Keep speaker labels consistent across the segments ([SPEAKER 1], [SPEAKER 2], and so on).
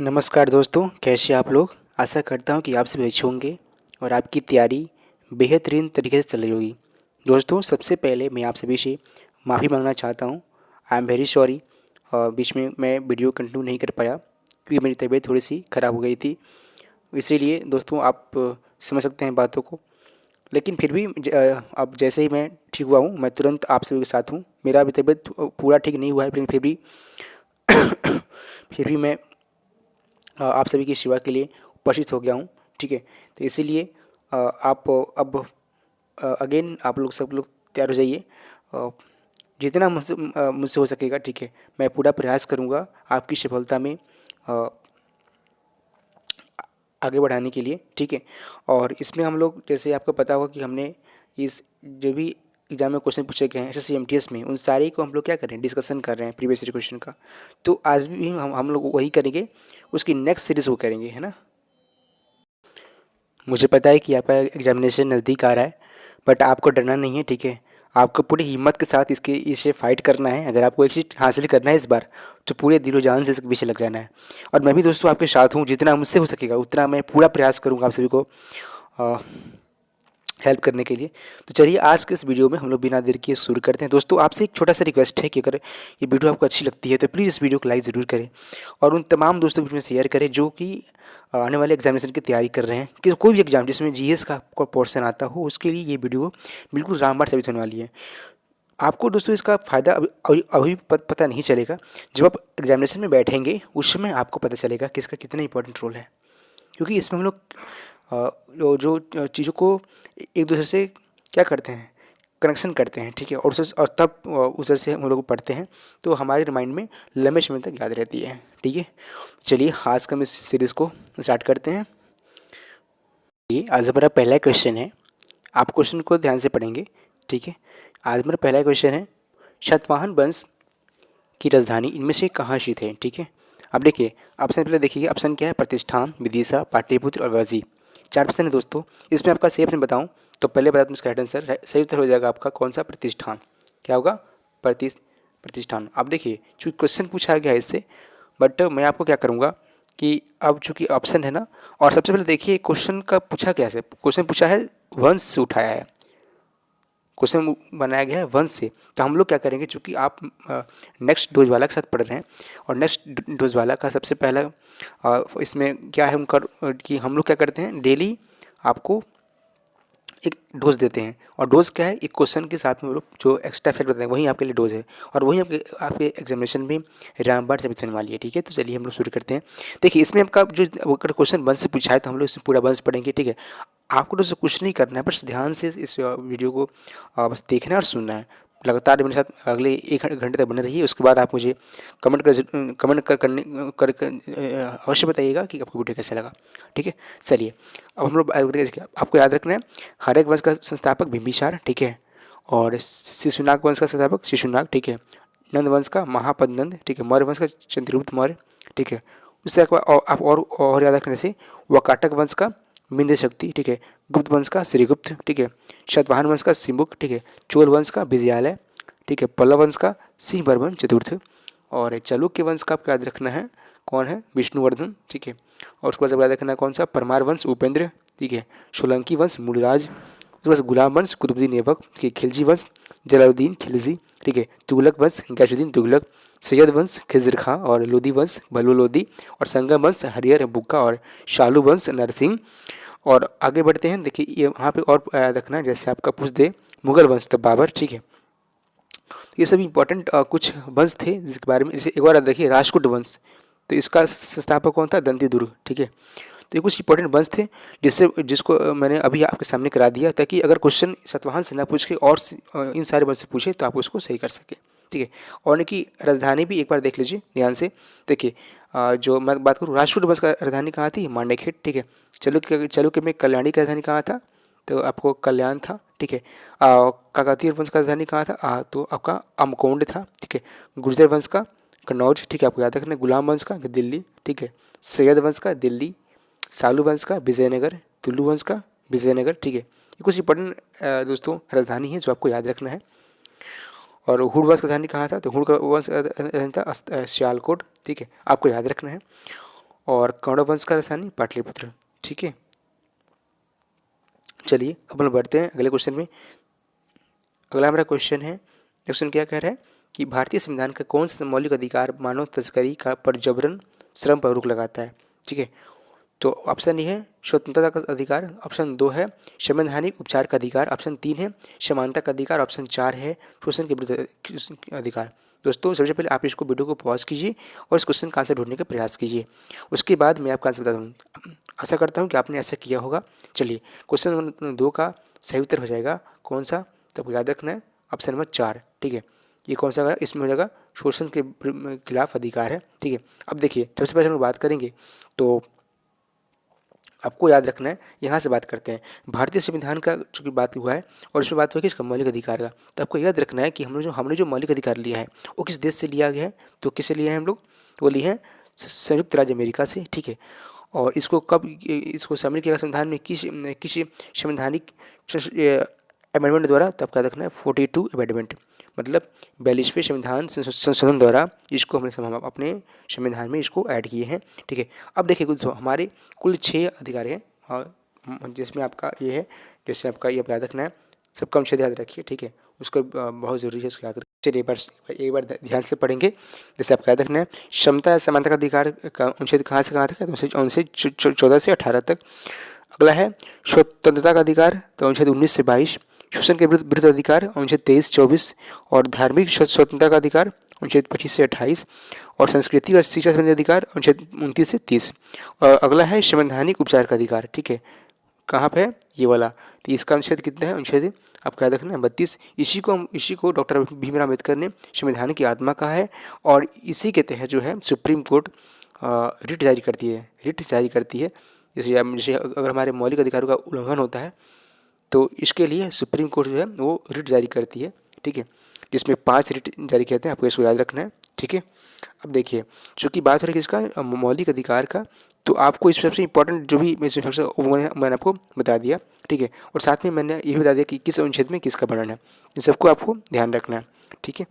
[SPEAKER 1] नमस्कार दोस्तों, कैसे आप लोग। आशा करता हूँ कि आप सभी अच्छे होंगे और आपकी तैयारी बेहतरीन तरीके से चल रही होगी। दोस्तों, सबसे पहले मैं आप सभी से माफ़ी मांगना चाहता हूँ। I am very sorry. बीच में मैं वीडियो कंटिन्यू नहीं कर पाया क्योंकि मेरी तबीयत थोड़ी सी ख़राब हो गई थी। इसीलिए दोस्तों आप समझ सकते हैं बातों को। लेकिन फिर भी अब जैसे ही मैं ठीक हुआ हूँ, मैं तुरंत आप सभी के साथ हूँ। मेरा अभी तबीयत पूरा ठीक नहीं हुआ है, लेकिन फिर भी मैं आप सभी की सेवा के लिए उपस्थित हो गया हूँ। ठीक है, तो इसीलिए आप अब अगेन आप लोग सब लोग तैयार हो जाइए। अ, जितना मुझसे हो सकेगा, ठीक है, मैं पूरा प्रयास करूँगा आपकी सफलता में आगे बढ़ाने के लिए। ठीक है, और इसमें हम लोग, जैसे आपको पता होगा कि हमने इस जो भी एग्जाम में क्वेश्चन पूछे गए हैं एसएससी एमटीएस में, उन सारे को हम लोग क्या कर रहे हैं, डिस्कशन कर रहे हैं प्रीवियस ईयर क्वेश्चन का। तो आज भी हम लोग वही करेंगे, उसकी नेक्स्ट सीरीज वो करेंगे, है ना। मुझे पता है कि आपका एग्जामिनेशन नज़दीक आ रहा है, बट आपको डरना नहीं है। ठीक है, आपको पूरी हिम्मत के साथ इसे फाइट करना है। अगर आपको एक चीज़ हासिल करना है इस बार, तो पूरे दिलो जान से इसके पीछे लग जाना है। और मैं भी दोस्तों आपके साथ हूँ, जितना मुझसे हो सकेगा उतना मैं पूरा प्रयास करूँगा आप सभी को हेल्प करने के लिए। तो चलिए आज के इस वीडियो में हम लोग बिना देर किए शुरू करते हैं। दोस्तों, आपसे एक छोटा सा रिक्वेस्ट है कि अगर ये वीडियो आपको अच्छी लगती है तो प्लीज़ इस वीडियो को लाइक ज़रूर करें और उन तमाम दोस्तों के बीच में शेयर करें जो कि आने वाले एग्जामिनेशन की तैयारी कर रहे हैं, कि कोई भी एग्जाम जिसमें जीएस का आपको पोर्शन आता हो, उसके लिए ये वीडियो बिल्कुल रामबाण साबित होने वाली है। आपको दोस्तों इसका फ़ायदा अभी पता नहीं चलेगा। जब आप एग्जामिनेशन में बैठेंगे उस समय आपको पता चलेगा कि इसका कितना इंपॉर्टेंट रोल है। क्योंकि इसमें हम लोग जो चीज़ों को एक दूसरे से क्या करते हैं, कनेक्शन करते हैं। ठीक है, और तब उधर से हम लोग पढ़ते हैं तो हमारे माइंड में लंबे समय तक याद रहती है। ठीक है, चलिए आज का हम इस सीरीज़ को स्टार्ट करते हैं। ये आज हमारा पहला क्वेश्चन है, आप क्वेश्चन को ध्यान से पढ़ेंगे। ठीक है, आज हमारा पहला क्वेश्चन है, शतवाहन वंश की राजधानी इनमें से कहाँ स्थित है। ठीक है, अब देखिए ऑप्शन पहले देखिए, ऑप्शन क्या है, प्रतिष्ठान, विदिशा, पाटलिपुत्र और वाजी। चार ऑप्शन है दोस्तों। इसमें आपका सही ऑप्शन बताऊं तो पहले बता दूं, इसका राइट आंसर सही उत्तर हो जाएगा आपका कौन सा, प्रतिष्ठान। क्या होगा, प्रतिष्ठान। अब देखिए चूँकि क्वेश्चन पूछा गया है इससे, बट मैं आपको क्या करूँगा कि अब चूँकि ऑप्शन है ना, और सबसे पहले देखिए क्वेश्चन का पूछा क्या है, क्वेश्चन पूछा है वंश से उठाया है, क्वेश्चन बनाया गया है वंश से। तो हम लोग क्या करेंगे, चूँकि आप नेक्स्ट डोज वाला के साथ पढ़ रहे हैं और नेक्स्ट डोज वाला का सबसे पहला इसमें क्या है उनका, कि हम लोग क्या करते हैं, डेली आपको एक डोज देते हैं। और डोज क्या है, एक क्वेश्चन के साथ में वो लोग जो एक्स्ट्रा फैक्ट बताते हैं वही आपके लिए डोज है, और वही आपके आपके एग्जामिनेशन में रामबाण साबित होने वाली है। ठीक है, तो चलिए हम लोग शुरू करते हैं। देखिए इसमें आपका जो अगर क्वेश्चन वंश से पूछा है तो हम लोग इसमें पूरा वंश पढ़ेंगे। ठीक है, आपको तो उससे कुछ नहीं करना है, बस ध्यान से इस वीडियो को बस देखना है और सुनना है। लगातार मेरे साथ अगले 1 घंटे तक बने रहिए। उसके बाद आप मुझे कमेंट कर अवश्य बताइएगा कि आपको वीडियो कैसा लगा। ठीक है, चलिए अब हम लोग आपको याद रखना है, हर्यक वंश का संस्थापक बिंबिसार। ठीक है, और शिशुनाग वंश का संस्थापक शिशुनाग। ठीक है, नंद वंश का महापद्नंद। ठीक है, मौर्य वंश का चंद्रगुप्त मौर्य। ठीक है, उससे आप और याद रखने से वकाटक वंश का मिंद शक्ति। ठीक है, गुप्त वंश का श्रीगुप्त। ठीक है, शतवाहन वंश का सिमुक। ठीक है, चोल वंश का विजयालय। ठीक है, पल्लव वंश का सिंह बर्मन चतुर्थ। और चालुक्य वंश का आपको याद रखना है कौन है, विष्णुवर्धन। ठीक है, और उसके बाद याद रखना है कौन सा, परमार वंश उपेंद्र। ठीक है, सोलंकी वंश मूलराज। उसके बाद गुलाम वंश कुतुबुद्दीन ऐबक। ठीक है, खिलजी वंश जलालुद्दीन खिलजी। ठीक है, तुगलक वंश गैसुद्दीन तुगलक। सैयद वंश खिज़र खां और लोधी वंश बल्लू लोधी। और संगम वंश हरिहर बुक्का और शालू वंश नरसिंह। और आगे बढ़ते हैं, देखिए ये वहाँ पे और याद रखना है, जैसे आपका पूछ दे मुगल वंश तो बाबर। ठीक है, ये सब इंपॉर्टेंट कुछ वंश थे जिसके बारे में, जैसे एक बार देखिए राष्ट्रकूट वंश, तो इसका संस्थापक कौन था, दंती दुर्ग। ठीक है, तो ये कुछ इंपॉर्टेंट वंश थे जिसको मैंने अभी आपके सामने करा दिया, ताकि अगर क्वेश्चन सतवाहन से ना पूछ के और इन सारे वंश से पूछे तो आप उसको सही कर सके। ठीक है, और इनकी राजधानी भी एक बार देख लीजिए ध्यान से। देखिए जो मैं बात करूँ राष्ट्रकूट वंश का राजधानी कहाँ थी, मांडयखेड़। ठीक है, चालुक्य में कल्याणी की राजधानी कहाँ था, तो आपको कल्याण था। ठीक है, काकतीय वंश का राजधानी कहाँ था, तो आपका अमकोंड था। ठीक है, गुर्जर वंश का कन्नौज। ठीक है, आपको याद रखना है, गुलाम वंश का दिल्ली। ठीक है, सैयद वंश का दिल्ली। सालू वंश का विजयनगर। तुलु वंश का विजयनगर। ठीक है, ये कुछ इंपॉर्टेंट दोस्तों राजधानी है जो आपको याद रखना है। और हुड़ वंश का राजधानी कहाँ था, तो हुड़ का वंश राजधानी था सियालकोट। ठीक है, आपको याद रखना है। और कौरव वंश का राजधानी पाटलिपुत्र। ठीक है, चलिए अब हम बढ़ते हैं अगले क्वेश्चन में। अगला हमारा क्वेश्चन है, क्वेश्चन क्या कह रहा है कि भारतीय संविधान का कौन सा मौलिक अधिकार मानव तस्करी का पर जबरन श्रम पर रोक लगाता है। ठीक है, तो ऑप्शन ए है स्वतंत्रता का अधिकार, ऑप्शन 2 है संवैधानिक उपचार का अधिकार, ऑप्शन 3 है समानता का अधिकार, ऑप्शन 4 है शोषण के विरुद्ध अधिकार। दोस्तों सबसे पहले आप इसको वीडियो को पॉज कीजिए और इस क्वेश्चन का आंसर ढूंढने का प्रयास कीजिए, उसके बाद मैं आपका आंसर बता दूँ। आशा करता हूँ कि आपने ऐसा किया होगा। चलिए क्वेश्चन नंबर 2 का सही उत्तर हो जाएगा कौन सा, तब याद रखना है ऑप्शन नंबर 4। ठीक है, ये कौन सा है, इसमें हो जाएगा शोषण के खिलाफ अधिकार है। ठीक है, अब देखिए सबसे पहले हम लोग बात करेंगे तो आपको याद रखना है, यहाँ से बात करते हैं भारतीय संविधान का चूँकि बात हुआ है और इसमें बात हुआ कि इसका मौलिक अधिकार का, तो आपको याद रखना है कि हमने जो मौलिक अधिकार लिया है वो किस देश से लिया गया है, तो किससे लिया है हम लोग, वो लिए हैं संयुक्त राज्य अमेरिका से। ठीक है, और इसको कब इसको शामिल किया गया संविधान में, किस संवैधानिक अमेंडमेंट द्वारा, तो आपका याद रखना है 42 अमेंडमेंट, मतलब 42वें संविधान संशोधन द्वारा इसको हमने अपने संविधान में इसको ऐड किए हैं। ठीक है, अब देखिए कुछ हमारे कुल 6 अधिकार हैं और जिसमें आपका ये है, जैसे आपका ये याद रखना है, सबका अनुच्छेद याद रखिए। ठीक है, उसको बहुत ज़रूरी है उसको याद रखिए। चलिए एक बार ध्यान से पढ़ेंगे। जैसे आपका याद रखना है क्षमता या समानता का अधिकार का अनुच्छेद कहाँ से कहाँ तक है, तो अनुच्छेद 14 से 18 तक। अगला है स्वतंत्रता का अधिकार, तो अनुच्छेद 19 से 22। शोषण के विरुद्ध अधिकार अनुच्छेद 23-24 और धार्मिक स्वतंत्रता का अधिकार अनुच्छेद 25 से 28 और संस्कृति और शिक्षा संबंधी अधिकार अनुच्छेद 29 से 30। और अगला है संवैधानिक उपचार का अधिकार। ठीक है, कहाँ पे है ये वाला, तो इसका अनुच्छेद कितना है, अनुच्छेद आपका याद रखना है 32। इसी को डॉक्टर भीमराव अम्बेडकर ने संविधान की आत्मा कहा है और इसी के तहत जो है सुप्रीम कोर्ट रिट जारी करती है। जैसे अगर हमारे मौलिक अधिकारों का उल्लंघन होता है तो इसके लिए सुप्रीम कोर्ट जो है वो रिट जारी करती है। ठीक है, जिसमें 5 रिट जारी करते हैं, आपको इसको याद रखना है। ठीक है, अब देखिए चूँकि बात हो रही है इसका मौलिक अधिकार का, तो आपको इस सबसे इंपॉर्टेंट जो भी मैंने आपको बता दिया। ठीक है, और साथ में मैंने ये भी बता दिया कि किस अनुच्छेद में किसका वर्णन है, इन सबको आपको ध्यान रखना है। ठीक है,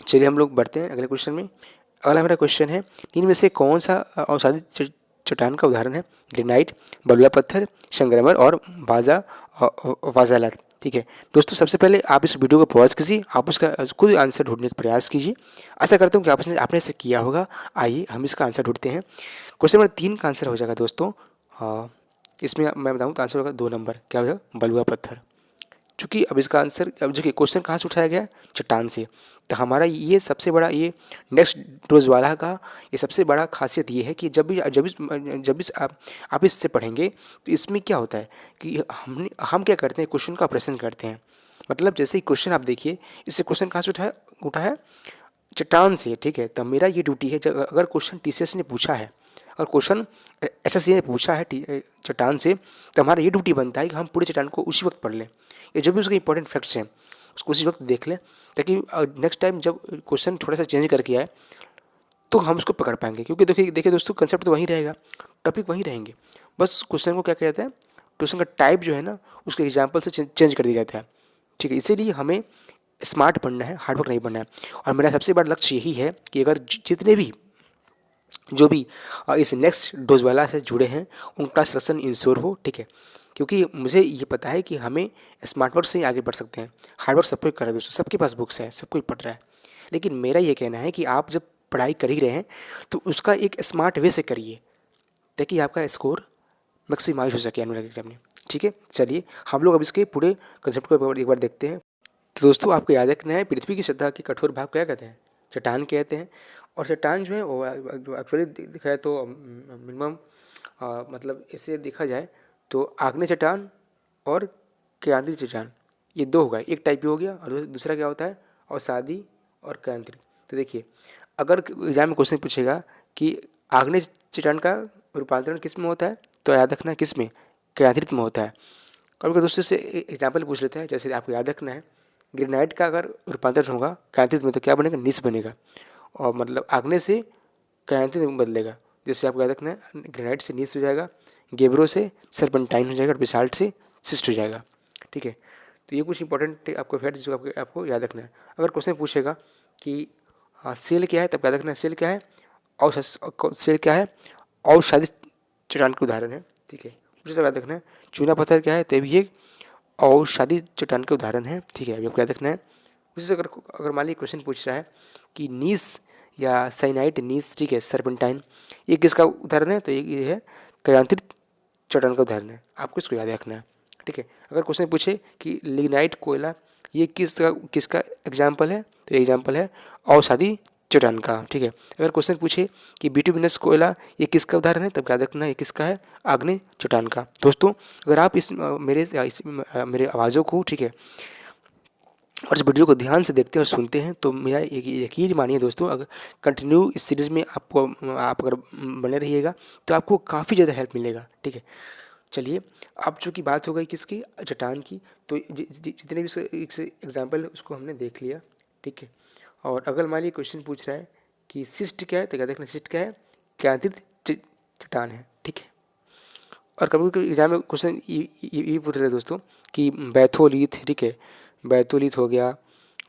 [SPEAKER 1] चलिए हम लोग बढ़ते हैं अगले क्वेश्चन में। अगला हमारा क्वेश्चन है इनमें से कौन सा अवसादित चट्टान का उदाहरण है, ग्रेनाइट, बलुआ पत्थर, संगमरमर और वाजालात। ठीक है दोस्तों, सबसे पहले आप इस वीडियो को पॉज कीजिए, आप उसका खुद आंसर ढूंढने का प्रयास कीजिए। आशा करता हूँ कि आपने ऐसे किया होगा। आइए हम इसका आंसर ढूंढते हैं। क्वेश्चन नंबर 3 का आंसर हो जाएगा दोस्तों, इसमें मैं बताऊँ तो आंसर होगा 2 नंबर, क्या हो जाएगा, बलुआ पत्थर। चूँकि अब इसका आंसर, अब देखिए क्वेश्चन कहाँ से उठाया गया, चट्टान से, तो हमारा ये सबसे बड़ा ये नेक्स्ट डोज वाला का ये सबसे बड़ा खासियत ये है कि जब भी आप इससे पढ़ेंगे तो इसमें क्या होता है कि हम क्या करते हैं, क्वेश्चन का ऑपरेशन करते हैं। मतलब जैसे ही क्वेश्चन आप देखिए, इससे क्वेश्चन कहाँ से उठा है, चट्टान से। ठीक है, तो मेरा ये ड्यूटी है, अगर क्वेश्चन टीसीएस ने पूछा है और क्वेश्चन एसएससी ने पूछा है चट्टान से, तो हमारा ये ड्यूटी बनता है कि हम पूरे चट्टान को उसी वक्त पढ़ लें, या जो भी उसके इंपॉर्टेंट फैक्ट्स हैं उसको उसी वक्त देख लें, ताकि नेक्स्ट टाइम जब क्वेश्चन थोड़ा सा चेंज करके आए तो हम उसको पकड़ पाएंगे। क्योंकि देखिए दोस्तों, कंसेप्ट तो वहीं रहेगा, टॉपिक वहीं रहेंगे, बस क्वेश्चन को क्या किया जाता है, क्वेश्चन का टाइप जो है ना उसके एग्जाम्पल से चेंज कर दिया जाता है। ठीक है, इसीलिए हमें स्मार्ट बनना है, हार्डवर्क नहीं बनना है। और मेरा सबसे बड़ा लक्ष्य यही है कि अगर जितने भी जो भी इस नेक्स्ट डोज वाला से जुड़े हैं उनका सिलेक्शन इंश्योर हो। ठीक है, क्योंकि मुझे ये पता है कि हमें स्मार्ट वर्क से ही आगे बढ़ सकते हैं। हार्ड वर्क सब कोई कर रहा है दोस्तों, सबके पास बुक्स है, सब कोई पढ़ रहा है, लेकिन मेरा ये कहना है कि आप जब पढ़ाई कर ही रहे हैं तो उसका एक स्मार्ट वे से करिए ताकि आपका स्कोर मैक्सिमाइज हो सके एनुअल एग्जाम में। ठीक है, चलिए हम लोग अब इसके पूरे कंसेप्ट को एक बार देखते हैं। तो दोस्तों आपको याद रखना है, पृथ्वी की सतह के कठोर भाग क्या कहते हैं, चट्टान कहते हैं। और चट्टान जो है वो एक्चुअली देखा जाए तो मिनिमम मतलब ऐसे देखा जाए तो आग्नेय चट्टान और केंद्रीय चट्टान, ये 2 हो गए, एक टाइप हो गया और दूसरा क्या होता है, अवसादी और केंद्रीय। तो देखिए अगर एग्जाम में क्वेश्चन पूछेगा कि आग्नेय चट्टान का रूपांतरण किस में होता है, तो याद रखना है किस में, केंद्रित में होता है। कभी दोस्तों से एग्जाम्पल पूछ लेते हैं, जैसे आपको याद रखना है ग्रेनाइट का अगर रूपांतरण होगा केंद्रित में तो क्या बनेगा, निस बनेगा, और मतलब आग्नेय से केंद्रित में बदलेगा। जैसे आपको याद रखना है ग्रेनाइट से नीस हो जाएगा, गेब्रो से सर्पेंटाइन हो जाएगा और बेसाल्ट से सिस्ट हो जाएगा। ठीक है, तो ये कुछ इंपॉर्टेंट आपको फैक्ट जो आपको याद रखना है। अगर क्वेश्चन पूछेगा कि सेल क्या है, तब याद रखना है सेल क्या है, और सेल क्या है, औषधि चट्टान के उदाहरण है। ठीक है, उसी से याद रखना है। चूना पत्थर क्या है, तो भी एक औषधि चट्टान के उदाहरण है। ठीक है, अभी आपको याद रखना है। उसी से अगर अगर मान लीजिए क्वेश्चन पूछ रहा है कि नीस या साइनाइट नीस, ठीक है, सर्पेंटाइन, ये किसका उदाहरण है, तो ये है कयांत्रित चट्टान का उदाहरण है। आपको इसको याद रखना है। ठीक है, अगर क्वेश्चन पूछे कि लिग्नाइट कोयला, ये किसका एग्जाम्पल है, तो एग्जाम्पल है औषधि चट्टान का। ठीक है, अगर क्वेश्चन पूछे कि बिटुमिनस कोयला, ये किसका उदाहरण है, तब याद रखना है ये किसका है, आग्नेय चट्टान का। दोस्तों, अगर आप मेरे आवाज़ों को, ठीक है, और इस वीडियो को ध्यान से देखते हैं और सुनते हैं, तो मेरा यकीन मानिए दोस्तों, अगर कंटिन्यू इस सीरीज़ में आप अगर बने रहिएगा तो आपको काफ़ी ज़्यादा हेल्प मिलेगा। ठीक है, चलिए, अब चूँकि बात हो गई किसकी, चट्टान की, तो जितने भी एग्जाम्पल है उसको हमने देख लिया। ठीक है, और अगर मान लीजिए क्वेश्चन पूछ रहा है कि सिस्ट क्या है, तो क्या देखना, सिस्ट क्या है, क्यांत्रित चट्टान है। ठीक है, और कभी कभी एग्जाम में क्वेश्चन ये पूछ रहे हैं दोस्तों कि बैथोलीथ, ठीक है, बैथोलीथ हो गया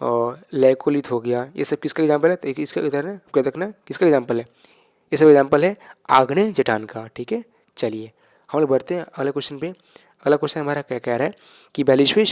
[SPEAKER 1] और लैकोलिथ हो गया, ये सब किसका एग्जाम्पल है, तो इसका उदाहरण है, क्या देखना किसका एग्जाम्पल है, ये सब एग्जाम्पल है आग्नेय चट्टान का। ठीक है, चलिए हम लोग बढ़ते हैं अगले क्वेश्चन पे। अगला क्वेश्चन हमारा क्या कह रहा है कि 42वें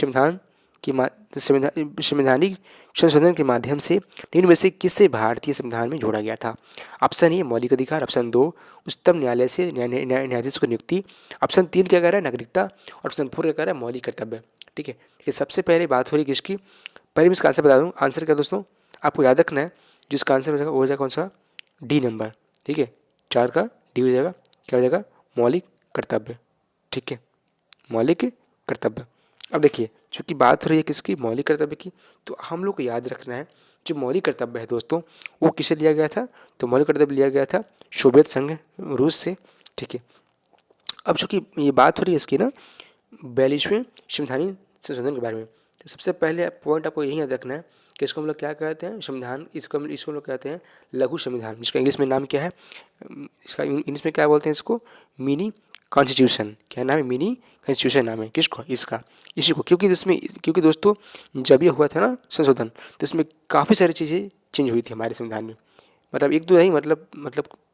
[SPEAKER 1] संवैधानिक संशोधन के माध्यम से निम्न में से किसे भारतीय संविधान में जोड़ा गया था। ऑप्शन ए मौलिक अधिकार, ऑप्शन 2 उच्चतम न्यायालय से न्यायाधीश को नियुक्ति, ऑप्शन 3 क्या कह रहा है, नागरिकता, और ऑप्शन 4 क्या कह रहा है, मौलिक कर्तव्य। ठीक है, ये सबसे पहले बात हो रही किसकी, पहले मैं इसका आंसर बता दूँ। आंसर क्या दोस्तों, आपको याद रखना है, जिसका आंसर हो जाएगा वो हो जाएगा कौन सा, डी नंबर। ठीक है, 4 का डी हो जाएगा, क्या हो जाएगा, मौलिक कर्तव्य। ठीक है, मौलिक कर्तव्य। अब देखिए, चूंकि बात हो रही है किसकी, मौलिक कर्तव्य की, तो हम लोग को याद रखना है जो मौलिक कर्तव्य है दोस्तों, वो किसे लिया गया था, तो मौलिक कर्तव्य लिया गया था सोवियत संघ रूस से। ठीक है, अब चूंकि ये बात हो रही है इसकी ना 42वें संवैधानिक संशोधन के बारे में, तो सबसे पहले पॉइंट आपको यही याद रखना है कि इसको हम लोग क्या कहते हैं, संविधान, इसको हम लोग कहते हैं लघु संविधान, जिसका इंग्लिश में नाम क्या है, इसका इंग्लिश में क्या बोलते हैं इसको, मिनी कॉन्स्टिट्यूशन। क्या नाम है, मिनी कॉन्स्टिट्यूशन नाम है किसको, इसका, इसी को, क्योंकि दोस्तों जब ये हुआ था ना संशोधन, तो इसमें काफ़ी सारी चीज़ें चेंज हुई थी हमारे संविधान में, मतलब एक दो नहीं, मतलब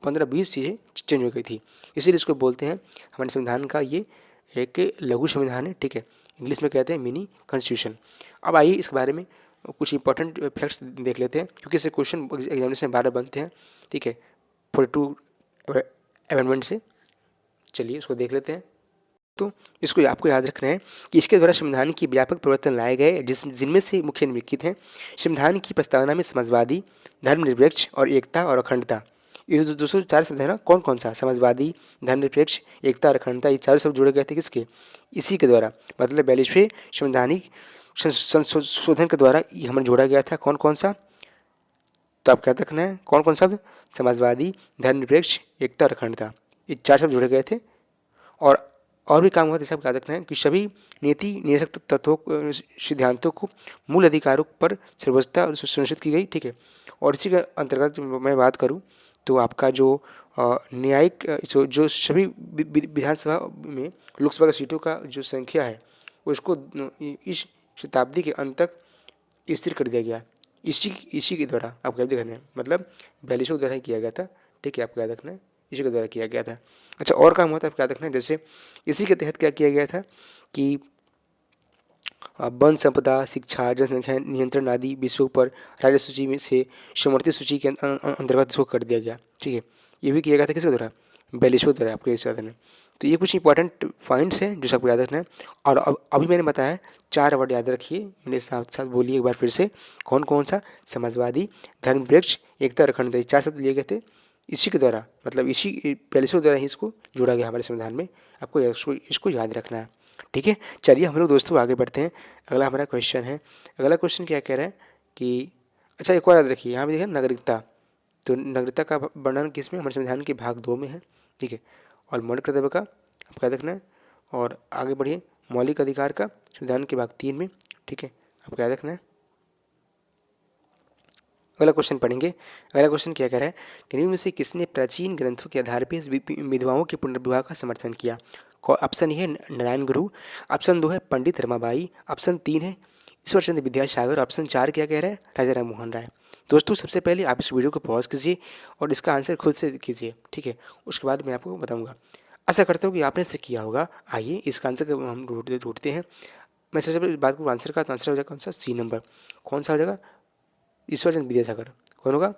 [SPEAKER 1] 15-20 चीज़ें चेंज हो गई थी, इसीलिए इसको बोलते हैं हमारे संविधान का ये एक लघु संविधान है। ठीक है, इंग्लिश में कहते हैं मिनी कॉन्स्टिट्यूशन। अब आइए इस बारे में कुछ इंपॉर्टेंट फैक्ट्स देख लेते हैं, क्योंकि इससे क्वेश्चन एग्जामिनेशन में 12 बनते हैं। ठीक है, 42 अमेंडमेंट से, चलिए उसको देख लेते हैं। तो इसको आपको याद रखना है कि इसके द्वारा संविधान की व्यापक परिवर्तन लाए गए, जिनमें से मुख्य निम्नलिखित हैं। संविधान की प्रस्तावना में समाजवादी, धर्मनिरपेक्ष और एकता और अखंडता, ये जो 204 शब्द है ना, कौन कौन सा, समाजवादी, धर्मनिरपेक्ष, एकता और अखंडता, ये 4 शब्द जोड़े गए थे किसके, इसी के द्वारा, मतलब 42वें संवैधानिक संशोधन के द्वारा ये हमें जोड़ा गया था। कौन कौन सा, तो आप क्या रखना है, कौन कौन शब्द, समाजवादी, धर्मनिरपेक्ष, एकता और अखंडता, ये 4 शब्द जोड़े गए थे। और भी काम हुआ था, सब याद रखना है कि सभी नीति नियंत्रक तत्वों सिद्धांतों को मूल अधिकारों पर सर्वोच्चता सुनिश्चित की गई। ठीक है, और इसी के अंतर्गत मैं बात करूं तो आपका जो न्यायिक जो सभी विधानसभा में लोकसभा की सीटों का जो संख्या है उसको इस शताब्दी के अंत तक स्थिर कर दिया गया, इसी के द्वारा आपको याद रखना है, मतलब 42 द्वारा ही किया गया था। ठीक है, आपको याद रखना है, इसी के द्वारा किया गया था। अच्छा, और काम हुआ था आपको याद रखना है, जैसे इसी के तहत क्या किया गया था कि वन संपदा, शिक्षा, जनसंख्या नियंत्रण आदि विषयों पर राज्य सूची में से समर्थित सूची के अंतर्गत इसको कर दिया गया। ठीक है, ये भी किया गया था किसके द्वारा, 42 द्वारा, आपको याद रखना है। तो ये कुछ इंपॉर्टेंट पॉइंट्स हैं जो सबको याद रखना है। और अभी मैंने बताया 4 वर्ड याद रखिए, मेरे साथ साथ बोलिए एक बार फिर से, कौन कौन सा, समाजवादी, धर्मनिरपेक्ष, एकता और अखंडता, 4 शब्द लिए गए थे इसी के द्वारा, मतलब इसी 42 द्वारा ही इसको जोड़ा गया हमारे संविधान में, आपको इसको याद रखना है। ठीक है, चलिए हम लोग दोस्तों आगे बढ़ते हैं। अगला हमारा क्वेश्चन है, अगला क्वेश्चन क्या कह रहा है कि, अच्छा एक और याद रखिए, यहाँ पे देखिए नागरिकता, तो नागरिकता का वर्णन किसमें, हमारे संविधान के भाग 2 में है। ठीक है, और मौलिक कर्तव्य का आपको याद रखना है, और आगे बढ़िए मौलिक अधिकार का संविधान के भाग 3 में। ठीक है, आपको याद रखना है। अगला क्वेश्चन पढ़ेंगे। अगला क्वेश्चन क्या कह रहा है कि निम्न में से किसने प्राचीन ग्रंथों के आधार पर विधवाओं के पुनर्विवाह का समर्थन किया। ऑप्शन ए है नारायण गुरु, ऑप्शन 2 है पंडित रमाबाई, ऑप्शन 3 है ईश्वर चंद्र विद्यासागर, ऑप्शन 4 क्या कह रहा है, राजा राम मोहन राय। दोस्तों सबसे पहले आप इस वीडियो को पॉज कीजिए और इसका आंसर खुद से कीजिए, ठीक है। उसके बाद मैं आपको बताऊंगा। आशा करता हूँ कि आपने इससे किया होगा। आइए इसका आंसर हम ढूंढते हैं। मैं सबसे पहले बात करूँ आंसर का, तो आंसर हो जाएगा कौन सा, सी नंबर। कौन सा हो जाएगा, ईश्वरचंद विद्यासागर। कौन होगा,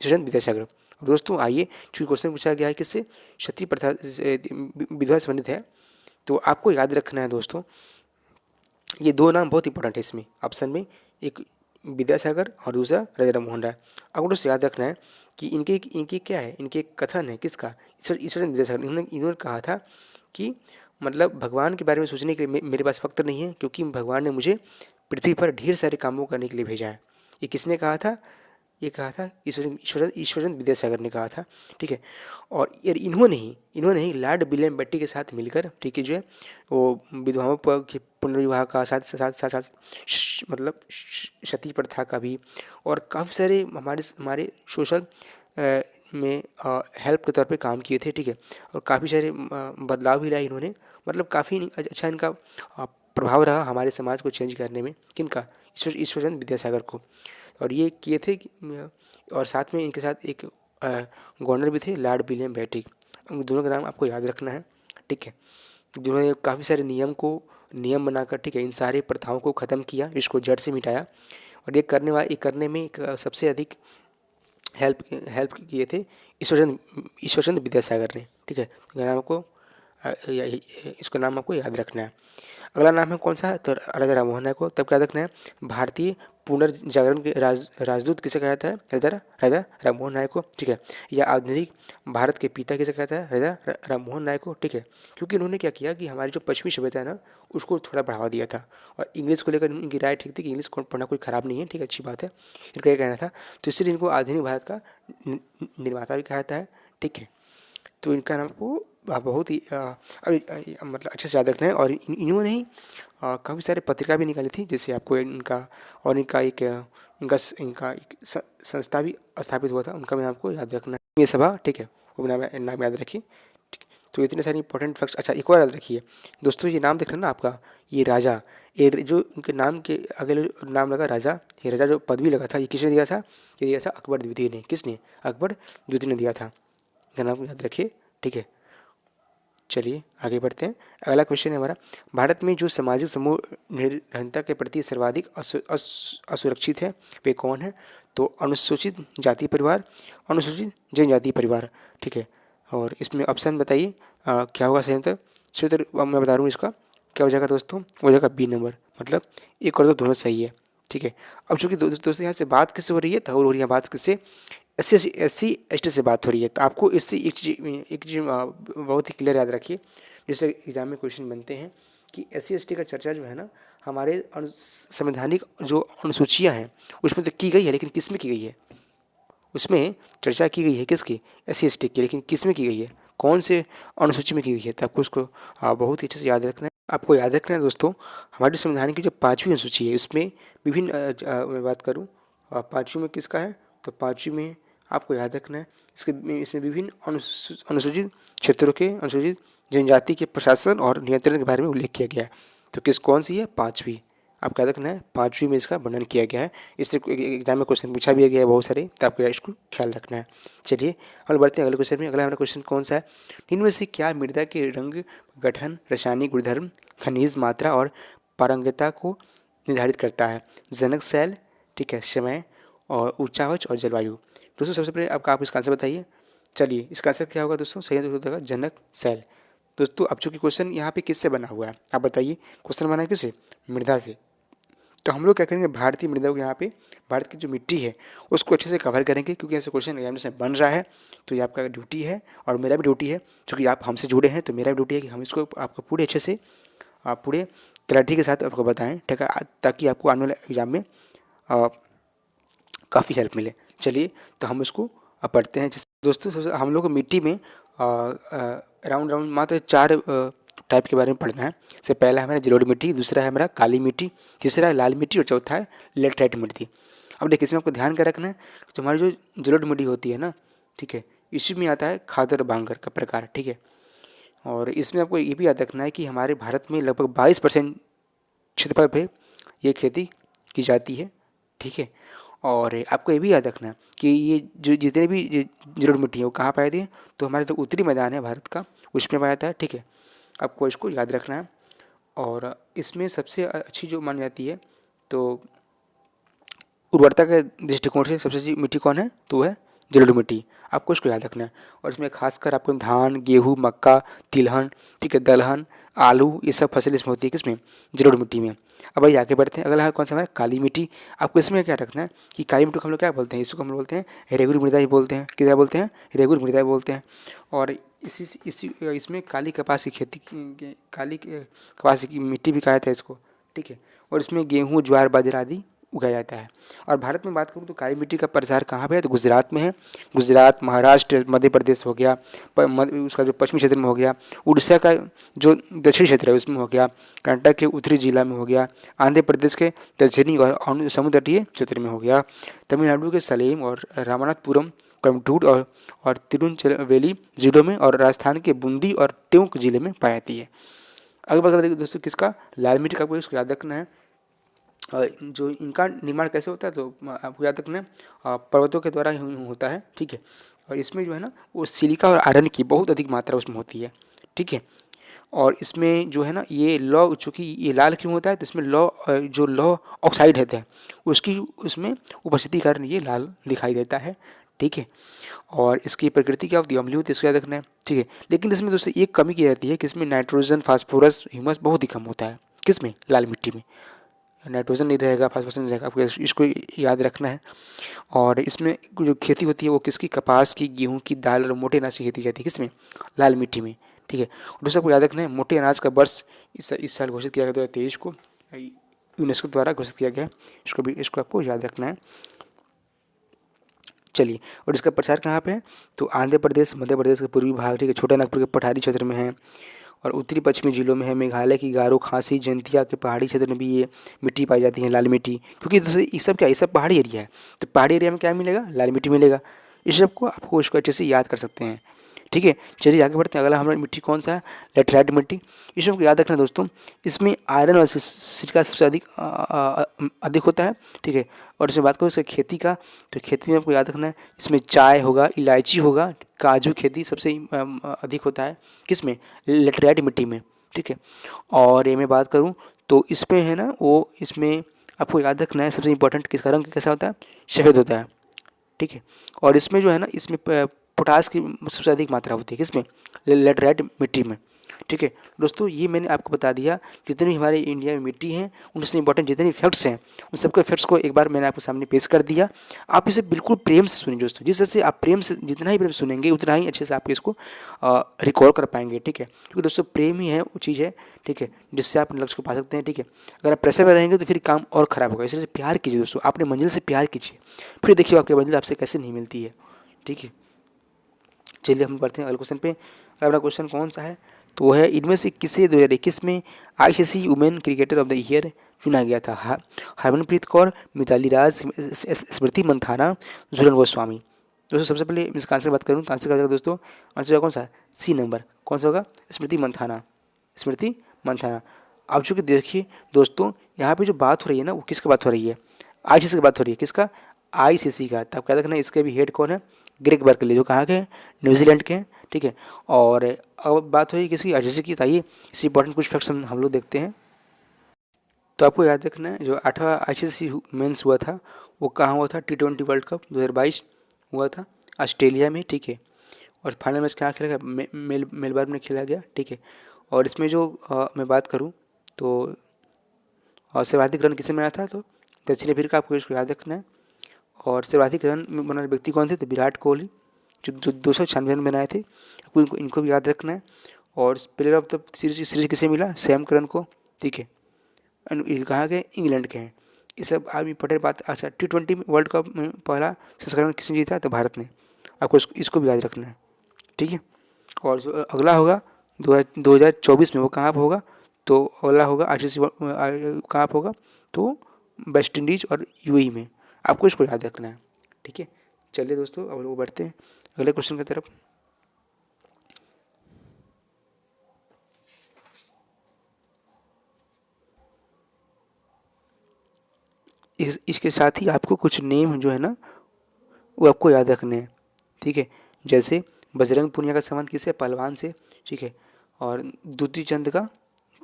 [SPEAKER 1] ईश्वरचंद विद्यासागर। दोस्तों आइए, चूँकि क्वेश्चन पूछा गया है किससे, सती प्रथा विधवा से संबंधित है, तो आपको याद रखना है दोस्तों, ये दो नाम बहुत इंपॉर्टेंट है इसमें ऑप्शन में, एक विद्यासागर और दूसरा राजा राममोहन राय। आपको दोस्तों याद रखना है कि इनके इनके क्या है, इनके कथन है किसका, ईश्वरचंद विद्यासागर। इन्होंने कहा था कि मतलब भगवान के बारे में सोचने के लिए मेरे पास वक्त नहीं है, क्योंकि भगवान ने मुझे पृथ्वी पर ढेर सारे कामों करने के लिए भेजा है। ये किसने कहा था, ये कहा था ईश्वरचंद विद्यासागर ने कहा था, ठीक है। और यार इन्होंने ही लॉर्ड विलियम बेंटिक के साथ मिलकर, ठीक है, जो है वो विधवाओं पर के पुनर्विवाह का साथ साथ साथ साथ मतलब सती प्रथा का भी, और काफ़ी सारे हमारे सोशल में हेल्प के तौर पे काम किए थे, ठीक है। और काफ़ी सारे बदलाव भी लाए इन्होंने, मतलब काफ़ी अच्छा इनका प्रभाव रहा हमारे समाज को चेंज करने में। किनका, ईश्वरचंद विद्यासागर को। और ये किए थे और साथ में इनके साथ एक गवर्नर भी थे, लॉर्ड विलियम बेंटिक। उन दोनों का नाम आपको याद रखना है, ठीक है। जिन्होंने काफ़ी सारे नियम बनाकर, ठीक है, इन सारी प्रथाओं को ख़त्म किया, इसको जड़ से मिटाया। और ये करने में एक सबसे अधिक हेल्प किए थे ईश्वरचंद विद्यासागर ने, ठीक है। तो नाम आपको इसका नाम आपको याद रखना है। अगला नाम है कौन सा है, तो राजा राममोहन राय को तब याद रखना है। भारतीय पुनर्जागरण के राजदूत किसे कहा जाता है, राजा राममोहन राय को, ठीक है। या आधुनिक भारत के पिता किसे कहता है, राजा राममोहन राय को, ठीक है। क्योंकि उन्होंने क्या किया कि हमारी जो पश्चिमी सभ्यता है ना, उसको थोड़ा बढ़ावा दिया था। और इंग्लिश को लेकर इनकी राय ठीक थी कि इंग्लिश को पढ़ना कोई ख़राब नहीं है, ठीक है, अच्छी बात है, इनका ये कहना था। तो इसलिए इनको आधुनिक भारत का निर्माता भी कहा जाता है, ठीक है। तो इनका नाम को बहुत ही मतलब अच्छे से याद रखना है। और इन्होंने ही काफ़ी सारे पत्रिका भी निकाली थी, जैसे आपको इनका और इनका एक इनका एक संस्था भी स्थापित हुआ था, उनका भी नाम आपको याद रखना है, ये सभा, ठीक है, वो नाम याद रखिए, ठीक है। तो इतने सारे इंपॉर्टेंट फैक्ट्स। अच्छा एक और याद रखिए दोस्तों, ये नाम देख रहे हैं ना आपका, ये राजा, ये जो इनके नाम के अगले नाम लगा राजा, ये राजा जो पदवी लगा था, ये किसने दिया था, ये दिया था अकबर द्वितीय ने। किसने, अकबर द्वितीय ने दिया था। इनका नाम याद रखिए, ठीक है। चलिए आगे बढ़ते हैं। अगला क्वेश्चन है हमारा, भारत में जो सामाजिक समूह निर्धनता के प्रति सर्वाधिक असुरक्षित है वे कौन है, तो अनुसूचित जाति परिवार, अनुसूचित जनजाति परिवार, ठीक है। और इसमें ऑप्शन बताइए क्या होगा सही आंसर। सही उत्तर मैं बता रहा हूँ इसका क्या हो जाएगा दोस्तों, हो जाएगा बी नंबर, मतलब एक और दो दोनों सही है, ठीक है। अब चूँकि दोस्तों यहाँ से बात किससे हो रही है, तो हो रही है बात किससे, एस सी एस टी से बात हो रही है। तो आपको इससे एक चीज़ बहुत ही क्लियर याद रखिए, जैसे एग्जाम में क्वेश्चन बनते हैं कि एस सी एस टी का चर्चा जो है ना, हमारे संवैधानिक जो अनुसूचियाँ हैं उसमें तो की गई है, लेकिन किस में की गई है, उसमें चर्चा की गई है किसकी, एस सी एस टी की, लेकिन किस में की गई है, कौन से अनुसूची में की गई है। तो आपको उसको बहुत ही अच्छे से याद रखना है। आपको याद रखना है दोस्तों, हमारे संविधान की जो 5वीं अनुसूची है उसमें विभिन्न मैं बात करूँ 5वीं में किसका है, तो 5वीं में आपको याद रखना है इसमें विभिन्न अनुसूचित क्षेत्रों के, अनुसूचित जनजाति के प्रशासन और नियंत्रण के बारे में उल्लेख किया गया है। तो कौन सी है, 5वीं। आपको याद रखना है 5वीं में इसका वर्णन किया गया है। इससे एग्जाम में क्वेश्चन पूछा भी गया है बहुत सारे, तो आपको इसको ख्याल रखना है। चलिए हम बढ़ते हैं अगले क्वेश्चन में। अगला हमारा क्वेश्चन कौन सा है, इनमें से क्या मृदा के रंग गठन, रासायनिक गुणधर्म, खनिज मात्रा और पारंगतता को निर्धारित करता है, जनक शैल, ठीक है, समय और ऊंचावच और जलवायु। दोस्तों सबसे पहले आप इसका आंसर बताइए। चलिए इसका आंसर क्या होगा दोस्तों, सही आंसर होगा जनक शैल। दोस्तों अब चूँकि क्वेश्चन यहाँ पे किससे बना हुआ है, आप बताइए, क्वेश्चन बना है किससे, मृदा से। तो हम लोग क्या करेंगे, भारतीय मृदा को यहाँ पे भारत की जो मिट्टी है उसको अच्छे से कवर करेंगे, क्योंकि ऐसे क्वेश्चन एग्जामिनेशन बन रहा है। तो ये आपका ड्यूटी है और मेरा भी ड्यूटी है, क्योंकि आप हमसे जुड़े हैं, तो मेरा भी ड्यूटी है कि हम इसको आपको पूरे अच्छे से आप पूरे क्लैरिटी के साथ आपको बताएं, ठीक है, ताकि आपको आने वाले एग्जाम में काफ़ी हेल्प मिले। चलिए तो हम इसको पढ़ते हैं। दोस्तों सबसे हम लोग को मिट्टी में राउंड मात्र 4 टाइप के बारे में पढ़ना है। सबसे पहला है हमारा जलोढ़ मिट्टी, दूसरा है हमारा काली मिट्टी, तीसरा है लाल मिट्टी और चौथा है लेटराइट मिट्टी। अब देखिए इसमें आपको ध्यान क्या रखना है, तो हमारी जो जलोढ़ मिट्टी होती है ना, ठीक है, इसी में आता है खादर बांगर का प्रकार, ठीक है। और इसमें आपको ये भी याद रखना है कि हमारे भारत में लगभग 22% क्षेत्रफल पे ये खेती की जाती है, ठीक है। और आपको ये भी याद रखना है कि ये जो जितने भी जलोढ़ मिट्टी है वो कहाँ पाई जाती है, तो हमारे जो उत्तरी मैदान है भारत का उसमें पाया जाता है। ठीक है, आपको इसको याद रखना है। और इसमें सबसे अच्छी जो मानी जाती है, तो उर्वरता के दृष्टिकोण से सबसे अच्छी मिट्टी कौन है, तो वो है जलोढ़ मिट्टी। आपको इसको याद रखना है। और इसमें खासकर आपको धान, गेहूँ, मक्का, तिलहन, ठीक है, दलहन, आलू, ये सब फसल इसमें होती है किसमें, जलोढ़ मिट्टी में। अब भाई आगे बढ़ते हैं, अगला है कौन सा हमारा काली मिट्टी। आपको इसमें क्या रखना है कि काली मिट्टी को हम लोग क्या बोलते हैं, इसको हम लोग बोलते हैं रेगुर मृदा ही बोलते हैं। क्या बोलते हैं, रेगुर मृदा ही बोलते हैं। और इसी इसमें काली कपास की खेती काली कपास की मिट्टी भी कहा जाता है इसको। ठीक है, और इसमें गेहूँ, ज्वार, बाजरा आदि उगाया जाता है। और भारत में बात करूँ तो काली मिट्टी का प्रसार कहाँ पे है, तो गुजरात में है। गुजरात, महाराष्ट्र, मध्य प्रदेश हो गया, उसका जो पश्चिमी क्षेत्र में हो गया, उड़ीसा का जो दक्षिणी क्षेत्र है उसमें हो गया, कर्नाटक के उत्तरी जिला में हो गया, आंध्र प्रदेश के दक्षिणी और समुद्र तटीय क्षेत्र में हो गया, तमिलनाडु के सलेम और रामनाथपुरम, कोयम्बटूर और तिरुनेलवेली जिलों में, और राजस्थान के बूंदी और टोंक जिले में पाई जाती है। अगर बात करें दोस्तों किसका, लाल मिट्टी का, आपको इसको याद रखना है। जो इनका निर्माण कैसे होता है, तो आपको याद रखना है पर्वतों के द्वारा ही होता है। ठीक है, और इसमें जो है ना वो सिलिका और आयरन की बहुत अधिक मात्रा उसमें होती है। ठीक है, और इसमें जो है ना ये लौ, चूँकि ये लाल क्यों होता है, तो इसमें लौ जो लौ ऑक्साइड रहता है उसकी उसमें उपस्थिति के कारण ये लाल दिखाई देता है। ठीक है, और इसकी प्रकृति क्या होती है, अम्लीय होती है, इसको याद रखना है। ठीक है, लेकिन इसमें दोस्तों एक कमी की रहती है कि इसमें नाइट्रोजन, फास्फोरस, ह्यूमस बहुत ही कम होता है। किसमें, लाल मिट्टी में नाइट्रोजन नहीं रहेगा, फास्फोरस नहीं रहेगा, आपको इसको याद रखना है। और इसमें जो खेती होती है वो किसकी, कपास की, गेहूँ की, दाल और मोटे अनाज की खेती जाती है किसमें, लाल मिट्टी में। ठीक है, और दूसरा आपको याद रखना है मोटे अनाज का वर्ष इस साल घोषित किया गया 2023 को, यूनेस्को द्वारा घोषित किया गया है। इसको आपको याद रखना है। चलिए, और इसका प्रसार कहाँ पे है, तो आंध्र प्रदेश, मध्य प्रदेश के पूर्वी भाग, ठीक है, छोटा नागपुर के पठारी क्षेत्र में है, और उत्तरी पश्चिमी जिलों में है। मेघालय की गारो, खासी, जंतिया के पहाड़ी क्षेत्र में भी ये मिट्टी पाई जाती है, लाल मिट्टी। क्योंकि दूसरे ये सब क्या, ये सब पहाड़ी एरिया है, तो पहाड़ी एरिया में क्या मिलेगा, लाल मिट्टी मिलेगा। इस सब को आपको इसको अच्छे से याद कर सकते हैं। ठीक है, चलिए आगे बढ़ते हैं। अगला हमारा मिट्टी कौन सा है, लेटराइट मिट्टी। इस सबको याद रखना दोस्तों, इसमें आयरन और सिलिका सबसे अधिक होता है। ठीक है, और इसमें बात करूँ इसके खेती का, तो खेती में आपको याद रखना है इसमें चाय होगा, इलायची होगा, काजू खेती सबसे अधिक होता है किसमें, लेटराइट मिट्टी में। ठीक है, और ये मैं बात करूँ तो इसमें है ना वो, इसमें आपको याद रखना है सबसे इंपॉर्टेंट किसका रंग कैसा होता है, सफ़ेद होता है। ठीक है, और इसमें जो है ना इसमें पोटास की सबसे अधिक मात्रा होती है किसमें, लेटराइट मिट्टी में। ठीक है दोस्तों, ये मैंने आपको बता दिया जितनी भी हमारे इंडिया में मिट्टी हैं उनसे इंपॉर्टेंट जितने भी फैक्ट्स हैं उन सबके फैक्ट्स को एक बार मैंने आपके सामने पेश कर दिया। आप इसे बिल्कुल प्रेम से सुनिए दोस्तों, जिस तरह से आप प्रेम से जितना ही प्रेम सुनेंगे उतना ही अच्छे से आप इसको रिकॉल कर पाएंगे। ठीक है, क्योंकि दोस्तों प्रेम ही है वो चीज़ है, ठीक है, जिससे आप लक्ष्य को पा सकते हैं। ठीक है, अगर आप प्रेशर में रहेंगे तो फिर काम और ख़राब होगा, इसलिए प्यार कीजिए दोस्तों, अपने मंजिल से प्यार कीजिए, फिर देखिए आपकी मंजिल आपसे कैसे नहीं मिलती है। ठीक है, चलिए हम बढ़ते हैं अगले क्वेश्चन पे। अगला क्वेश्चन कौन सा है, तो वो है इनमें से किसे 2021 में ICC women cricketer of the year चुना गया था, हरमनप्रीत कौर, मिताली राज, स्मृति मंथाना, झूलन गोस्वामी। दोस्तों सबसे पहले इसका आंसर बात करूँ तो आंसर क्या होगा दोस्तों, आंसर कौन सा है, सी नंबर, कौन सा होगा, स्मृति मंथाना, स्मृति मंथाना। अब चूँकि देखिए दोस्तों यहाँ पे जो बात हो रही है ना वो किसकी बात हो रही है, आईसीसी की बात हो रही है, किसका, आईसीसी का। तब क्या देखना है इसके भी हेड कौन है, ग्रेग बर्कले, जो कहाँ के हैं, न्यूजीलैंड के हैं। ठीक है, और अब बात हुई किसकी, आईसीसी की। आइए इस इंपॉर्टेंट कुछ फैक्ट्स हम लोग देखते हैं। तो आपको याद रखना है जो 8वां आईसीसी मेंस हुआ था वो कहाँ हुआ था, T20 वर्ल्ड कप 2022 हुआ था ऑस्ट्रेलिया में। ठीक है, और फाइनल मैच कहाँ खेला गया, मेलबर्न में खेला गया। ठीक है, और इसमें जो मैं बात करूँ तो सर्वाधिक रन किसने बनाया था, तो दक्षिण अफ्रीका, आपको इसको याद रखना है। और सर्वाधिक रन बनाने व्यक्ति कौन थे, तो विराट कोहली, जो 296 रन बनाए थे, आपको इनको भी याद रखना है। और प्लेयर ऑफ द सीरीज किसे मिला, सैम करन को। ठीक है, ये कहाँ के, इंग्लैंड के हैं। ये सब आदमी पटेल बात। अच्छा, T20 वर्ल्ड कप में पहला संस्करण किसने जीता, तो भारत ने, आपको इसको भी याद रखना है। ठीक है, और जो अगला होगा 2024 में वो कहाँ पर होगा, तो अगला होगा आईसीसी कहाँ पर होगा, तो वेस्ट इंडीज़ और यूएई में, आपको इसको याद रखना है। ठीक है, चलिए दोस्तों अब लोग बढ़ते हैं अगले क्वेश्चन की तरफ। इसके साथ ही आपको कुछ नेम जो है ना वो आपको याद रखने हैं, ठीक है। जैसे बजरंग पूनिया का संबंध किससे, पहलवान से, ठीक है। और दूती चंद का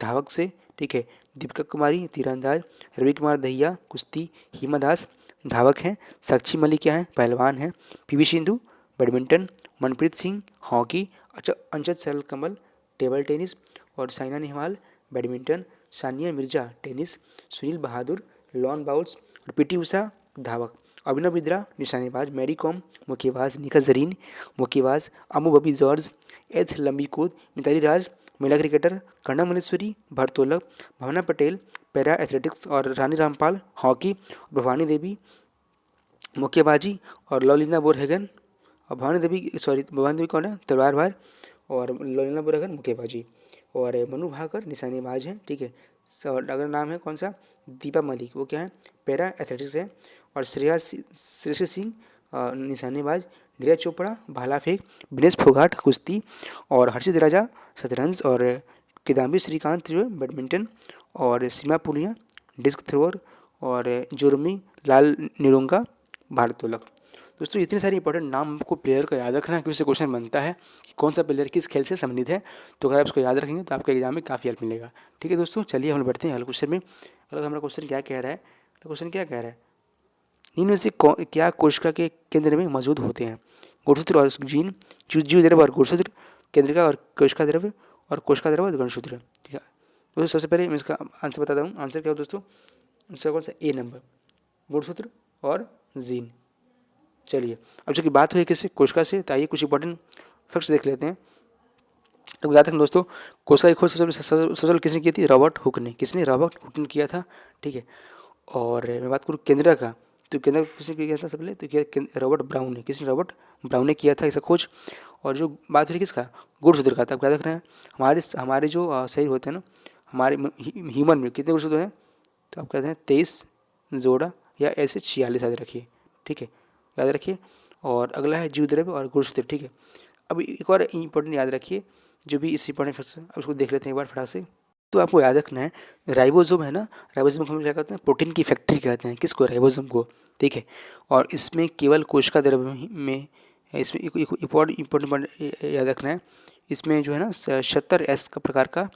[SPEAKER 1] धावक से, ठीक है। दीपिका कुमारी तीरंदाज, रवि कुमार दहिया कुश्ती, हिमा दास धावक हैं, साक्षी मलिक क्या है, पहलवान है, PV Sindhu badminton, Manpreet Singh hockey, अच्छा अंचल सरल कमल टेबल टेनिस, और साइना नेहवाल बैडमिंटन, सानिया मिर्जा टेनिस, सुनील बहादुर लॉन बाउल्स, और पीटी उषा धावक, अभिनव बिंद्रा निशानेबाज, मैरी कॉम मुक्केबाज, निका जरीन मुक्केबाज, अमू बबी जॉर्ज एथ लंबी कूद, मिताली राज महिला क्रिकेटर, कर्णा मल्लेश्वरी भारोत्तोलक, भावना पटेल पैरा एथलेटिक्स, और रानी रामपाल हॉकी, भवानी देवी मुक्केबाजी, और लवलीना बोरहगन, और भवानी देवी कौन है, तलवारबाज, और लवलीना बोरहगन मुक्केबाजी, और मनु भाकर निशानेबाज हैं, ठीक है। और अगर नाम है कौन सा, दीपा मलिक, वो क्या है, पैरा एथलेटिक्स है, और श्रेयसी सिंह निशानेबाज, नीरज चोपड़ा भाला फेंक, विनेश फोगाट कुश्ती, और हर्षित राजा शतरंज, और किदाम्बी श्रीकांत जो है बैडमिंटन, और सीमा पुनिया डिस्क थ्रोअर, और जुर्मी लाल निरुंगा भारोत्तोलक। दोस्तों इतने सारे इंपॉर्टेंट नाम को प्लेयर का याद रखना, क्योंकि उससे क्वेश्चन बनता है कि कौन सा प्लेयर किस खेल से संबंधित है। तो अगर आप इसको याद रखेंगे तो आपके एग्जाम में काफ़ी हेल्प मिलेगा, ठीक है दोस्तों। चलिए हम लोग बढ़ते हैं अगले क्वेश्चन में। अगला हमारा क्वेश्चन क्या कह रहा है, तो क्वेश्चन क्या कह रहा है, निम्न में से क्या कोशिका के केंद्र में मौजूद होते हैं, गुणसूत्र और जीन, जीव द्रव्य और गुणसूत्र, केंद्रिका और कोशिका द्रव्य, और कोशिका द्रव्य और गुणसूत्र, ठीक है। दोस्तों सबसे पहले मैं इसका आंसर बताता हूँ। आंसर क्या हो दोस्तों, आंसर कौन सा, ए नंबर गुणसूत्र और जीन। चलिए अब चूँकि बात हुई किससे, कोशिका से, तो आइए कुछ इंपॉर्टेंट फैक्ट्स देख लेते हैं। तो याद रखें दोस्तों, कोशिका की खोज सबसे पहले किसने की थी, रॉबर्ट हुक ने, किसने, रॉबर्ट हुक ने किया था, ठीक है। और मैं बात करूँ केंद्र का, तो केंद्र किसने किया था सबसे पहले, तो किया रॉबर्ट ब्राउन ने, किसने, रॉबर्ट ब्राउन ने किया था इसका खोज। और जो बात हो रही किसका, गुणसूत्र का, तब क्या देख रहे हैं, हमारे जो शरीर होते हैं ना, हमारे ह्यूमन में कितने गुणसूत्र हैं, तो आप कहते हैं 23 जोड़ा या ऐसे 46 याद रखिए, ठीक है, याद रखिए। और अगला है जीव द्रव्य और गुणसूत्र, ठीक है। अब एक और इंपॉर्टेंट याद रखिए, जो भी इस इंपॉर्टेंट फर्स्ट अब उसको देख लेते हैं एक बार फटाक से। तो आपको याद रखना है, राइबोसोम है ना, राइबोसोम को हम क्या कहते हैं, प्रोटीन की फैक्ट्री कहते हैं, किसको, राइबोसोम को, ठीक है। और इसमें केवल कोशिका द्रव्य में इसमें इम्पोर्टेंट याद रखना है, इसमें जो है ना 70S का प्रकार का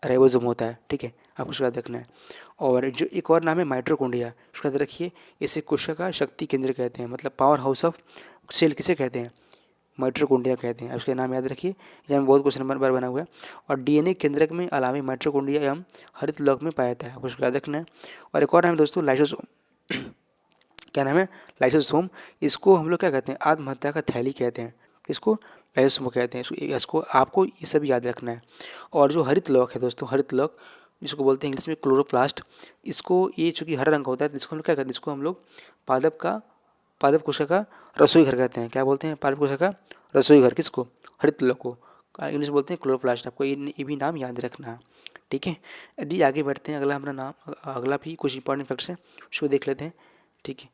[SPEAKER 1] राइबोसोम होता है, ठीक है, आपको उसको याद रखना है। और जो एक और नाम है माइटोकॉन्ड्रिया, उसको याद रखिए, इसे कोशिका का शक्ति केंद्र कहते हैं, मतलब पावर हाउस ऑफ सेल किसे कहते हैं, माइटोकॉन्ड्रिया कहते हैं, उसका नाम याद रखिए। यहाँ में बहुत क्वेश्चन नंबर बार बना हुआ है। और डीएनए केंद्रक में अलावे माइटोकॉन्ड्रिया एवं हरित लौक में पाया जाता है, आपको उसको याद रखना है। और एक और नाम है दोस्तों लाइसोसोम क्या नाम है, लाइसोसोम, इसको हम लोग क्या कहते हैं, आत्महत्या का थैली कहते हैं, इसको लाइसोसोम कहते हैं, इसको आपको ये सब याद रखना है। और जो हरित लौक है दोस्तों, हरित लौक जिसको बोलते हैं इंग्लिश में क्लोरोप्लास्ट, इसको ये चूँकि हरा रंग का होता है, तो इसको हम लोग क्या कहते हैं, इसको हम लोग पादप कोशिका का रसोई घर कहते हैं, क्या बोलते हैं, पादप कोशिका का रसोई घर, किसको, हरित लौक को इंग्लिश में बोलते हैं क्लोरोप्लास्ट। आपको ये भी नाम याद रखना है, ठीक है। यदि आगे बढ़ते हैं, अगला हमारा नाम, अगला भी कुछ इंपॉर्टेंट फैक्ट्स हैं, उसको देख लेते हैं, ठीक है।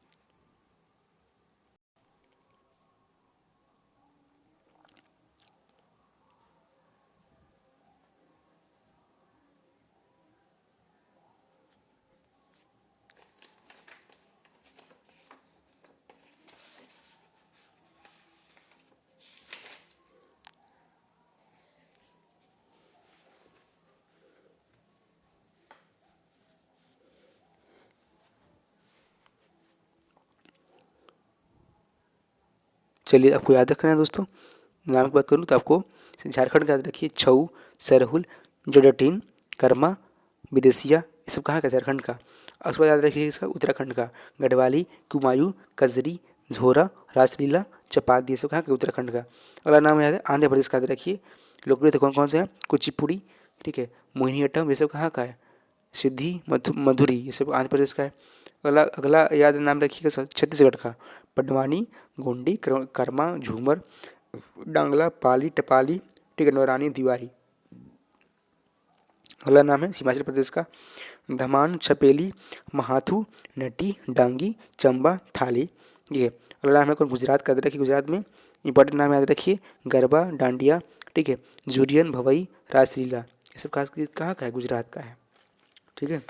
[SPEAKER 1] चलिए आपको याद रखना है दोस्तों, नाम की बात करूँ तो आपको झारखंड का याद रखिए, छऊ, सरहुल, जोडाटीन, कर्मा, विदेशिया, ये सब कहाँ का, झारखंड का। और उसके बाद याद रखिए इसका उत्तराखंड का, गढ़वाली, कुमायूं, कजरी, झोरा, रासलीला, चपाती, ये सब कहाँ का, उत्तराखंड का। अगला नाम याद है आंध्र प्रदेश का, याद रखिए, लोकप्रिय तो कौन कौन से हैं, कुचिपुड़ी, ठीक है, मोहिनीअट्टम, ये सब कहाँ का है, सिद्धि मधुरी, ये सब आंध्र प्रदेश का है। अगला अगला याद नाम रखिएगा छत्तीसगढ़ का, पडवानी, गोंडी, कर्मा, झूमर, डांगला, पाली, टपाली, ठीक है, नौरानी, तिवारी। अगला नाम है हिमाचल प्रदेश का, धमान, छपेली, महाथू, नटी, डांगी, चंबा, थाली, ये। अगला नाम है कौन, गुजरात का, याद रखिए, गुजरात में इंपॉर्टेंट नाम याद रखिए, गरबा, डांडिया, ठीक है, जुरियन, भवई, रासलीला, ये सब कहाँ का है, गुजरात का है, ठीक है।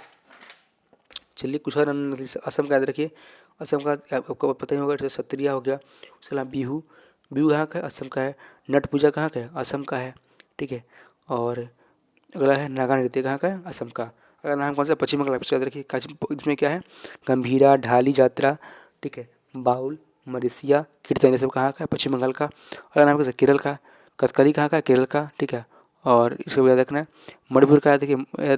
[SPEAKER 1] चलिए कुछ और अन्य नस्ल असम का याद रखिए। असम का आपको पता ही होगा, जैसे सत्रिया हो गया, उसके अलावा बिहू, बिहू कहाँ का है? असम का है। नट पूजा कहाँ का है? असम का है। ठीक है। और अगला है नागा नृत्य, कहाँ का है? असम का। अगला नाम कौन सा? पश्चिम बंगाल का। याद रखिए इसमें क्या है? गंभीरा, ढाली जात्रा, ठीक है, बाउल, मरिसिया, कीर्तन, ये सब कहाँ का है? पश्चिम बंगाल का। अगला नाम कैसे? केरल का। कथकली कहाँ का है? केरल का। ठीक है। और इसको याद रखना है। मणिपुर का याद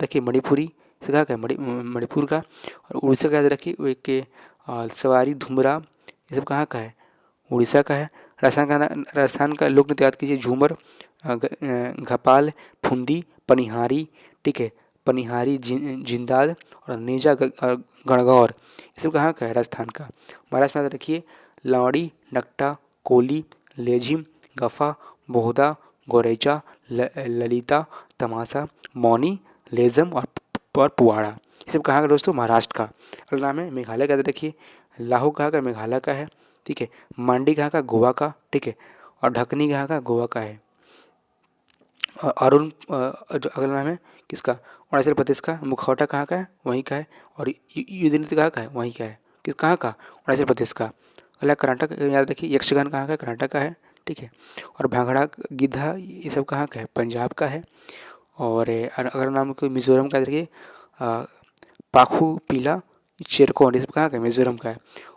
[SPEAKER 1] रखिए मणिपुरी, इसे कहाँ का है? मणिपुर का। और उड़ीसा का याद रखिए वो एक सवारी धुमरा, ये सब कहाँ का है? उड़ीसा का है। राजस्थान का लोक नृत्य याद कीजिए, झूमर, घपाल, फुंदी, पनिहारी, ठीक है, पनिहारी, जिंदाल और नेजा, गणगौर, ये सब कहाँ का है? राजस्थान का। महाराष्ट्र में याद रखिए लावड़ी, नकटा, कोली, लेझिम, गफा, बोहदा, गोरैचा, ललिता, तमाशा, मौनी, लेज़म और पुआड़ा, ये सब कहाँ का दोस्तों? महाराष्ट्र का। अगला नाम है मेघालय का। याद रखिए लाहू कहाँ का? मेघालय का है। ठीक है। मांडी कहाँ का? गोवा का। ठीक है। और ढकनी कहाँ का? गोवा का है। अरुण जो अगला नाम है किसका? अरुणाचल प्रदेश का। मुखौटा कहाँ का है? वहीं का है। और युद्ध नृत्य कहाँ का है? वहीं का है। कहाँ का? अरुणाचल प्रदेश का। अगला कर्नाटक, याद रखिए यक्षगान कहाँ का है? कर्नाटक का है। ठीक है। और भांगड़ा, गिद्धा, ये सब कहाँ का है? पंजाब का है। और अगर नाम कोई मिजोरम का, याद रखिए पाखू, पीला, शेरकोन, ये सब कहाँ का है? मिजोरम का है।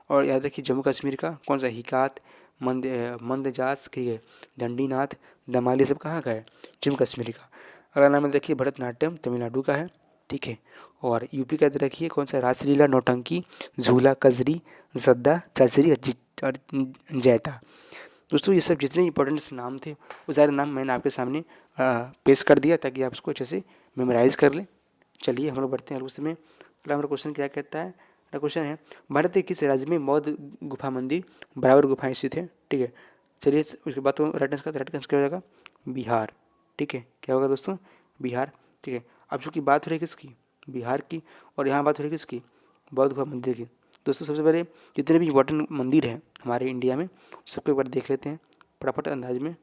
[SPEAKER 1] और याद रखिए जम्मू कश्मीर का कौन सा? हिकात, मंदजास, ठीक है, दंडीनाथ, दमाली, ये सब कहाँ का है? जम्मू कश्मीर का। अगला नाम याद रखिए भरतनाट्यम, तमिलनाडु का है। ठीक है। और यूपी का याद रखिए कौन सा? रासलीला, नौटंकी, झूला, कजरी, जद्दा, चरचरी और जैता। दोस्तों ये सब जितने इंपॉर्टेंट नाम थे वो सारे नाम मैंने आपके सामने पेश कर दिया ताकि आप उसको अच्छे से मेमोराइज़ कर लें। चलिए हम लोग बढ़ते हैं अगले क्वेश्चन में। अगला हमारा क्वेश्चन क्या कहता है? अगला क्वेश्चन है भारत के किस राज्य में बौद्ध गुफा मंदिर बराबर गुफाएं स्थित है? ठीक है। चलिए उसके बाद तो राइट आंसर क्या हो जाएगा? बिहार। ठीक है। क्या होगा दोस्तों? बिहार। ठीक है। अब चूँकि बात हो रही है किसकी? बिहार की। और यहाँ बात हो रही है किसकी? बौद्ध गुफा मंदिर की। दोस्तों सबसे पहले जितने भी इंपॉर्टेंट मंदिर हैं हमारे इंडिया में सबको एक बार देख लेते हैं फटाफट अंदाज में।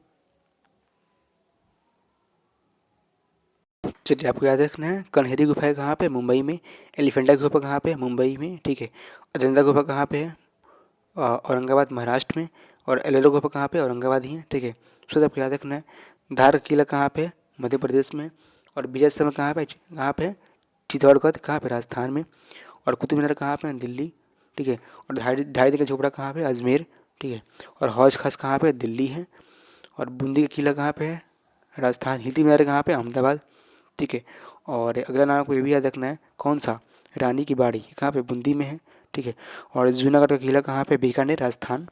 [SPEAKER 1] चलिए आपको याद रखना है कन्हेरी गुफा कहाँ पे? मुंबई में। एलिफेंटा गुफा कहाँ पे? मुंबई में। ठीक है। अजंता गुफा कहाँ पे है? औरंगाबाद, महाराष्ट्र में। और एलोरा गुफा कहाँ पे? औरंगाबाद ही है। ठीक है। उसके बाद आपको याद रखना है धार किला कहाँ पे? मध्य प्रदेश में। और विजय स्तंभ कहाँ पे? चित्तौड़गढ़ कहाँ पे? राजस्थान में। और कुतुब मीनार कहाँ पे? दिल्ली। ठीक है। और ढाई ढाई दिन का झोपड़ा कहाँ पे? अजमेर। ठीक है। और हौज खास कहाँ पे? दिल्ली है। और बूंदी का किला कहाँ पे है? राजस्थान। हिलती मीनार कहाँ पे? अहमदाबाद। ठीक है। और अगला नाम आपको ये भी याद रखना है कौन सा? रानी की बाड़ी कहाँ पे? बूंदी में है। ठीक है। और जूनागढ़ का किला कहाँ पे? बीकानेर, राजस्थान।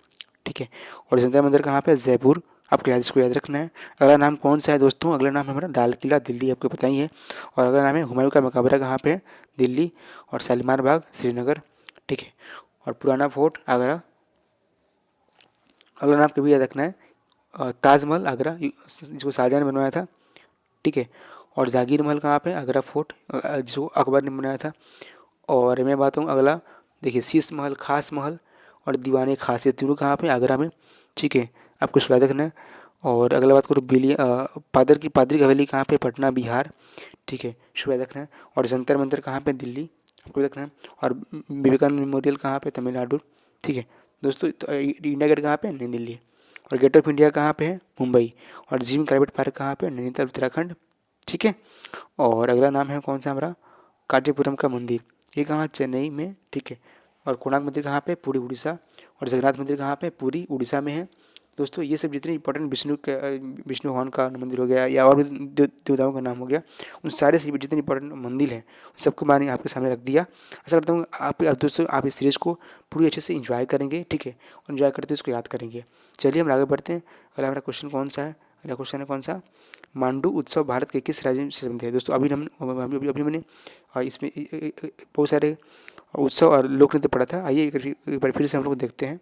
[SPEAKER 1] ठीक है। और जंतर मंदिर कहाँ पे? जयपुर। आपको इसको याद रखना है। अगला नाम कौन सा है दोस्तों? अगला नाम हमारा लाल किला, दिल्ली, आपको पता ही है। और अगला नाम है हुमायूं का मकबरा कहाँ पे है? दिल्ली। और शालीमार बाग, श्रीनगर। ठीक है। और पुराना फोर्ट, आगरा। अगला नाम कभी याद रखना है ताजमहल, आगरा, जिसको शाहजहाँ ने बनवाया था। ठीक है। और जागीर महल कहाँ पे? आगरा फोर्ट, जो अकबर ने बनाया था। और मैं बात हूँ अगला, देखिए शीश महल, खास महल और दीवाने खास, ये तीनों कहाँ पे? आगरा में। ठीक है। आपको इसको याद रखना है। और अगला बात करो पादरी की हवेली कहाँ पे? पटना, बिहार। ठीक है। इसको याद रखना है। और जंतर मंतर कहाँ पे? दिल्ली, आपको याद रखना है। और विवेकानंद मेमोरियल कहाँ पे? तमिलनाडु। ठीक है। दोस्तों तो इंडिया गेट कहाँ पे? नई दिल्ली। और गेट ऑफ इंडिया कहाँ पे है? मुंबई। और जिम प्राइवेट पार्क कहाँ पे? नैनीताल, उत्तराखंड। ठीक है। और अगला नाम है कौन सा हमारा? कांचीपुरम का मंदिर, ये कहाँ? चेन्नई में। ठीक है। और कोणार्क मंदिर कहाँ पे? पूरी उड़ीसा। और जगन्नाथ मंदिर कहाँ पे? पूरी उड़ीसा में है। दोस्तों ये सब जितने इंपॉर्टेंट विष्णु भगवान का मंदिर हो गया या और भी देवताओं का नाम हो गया, उन सारे से जितने इंपॉर्टेंट मंदिर हैं सबको मैंने आपके सामने रख दिया। आशा करता हूँ आप दोस्तों आप इस सीरीज़ को पूरी अच्छे से इंजॉय करेंगे। ठीक है। और इन्जॉय करते इसको याद करेंगे। चलिए हम आगे बढ़ते हैं। अगला मेरा क्वेश्चन कौन सा है? अगला क्वेश्चन है कौन सा? मांडू उत्सव भारत के किस राज्य से संबंधित है? दोस्तों अभी मैंने इसमें बहुत सारे उत्सव और लोक नृत्य पढ़ा था। आइए एक बार फिर से हम लोग देखते हैं।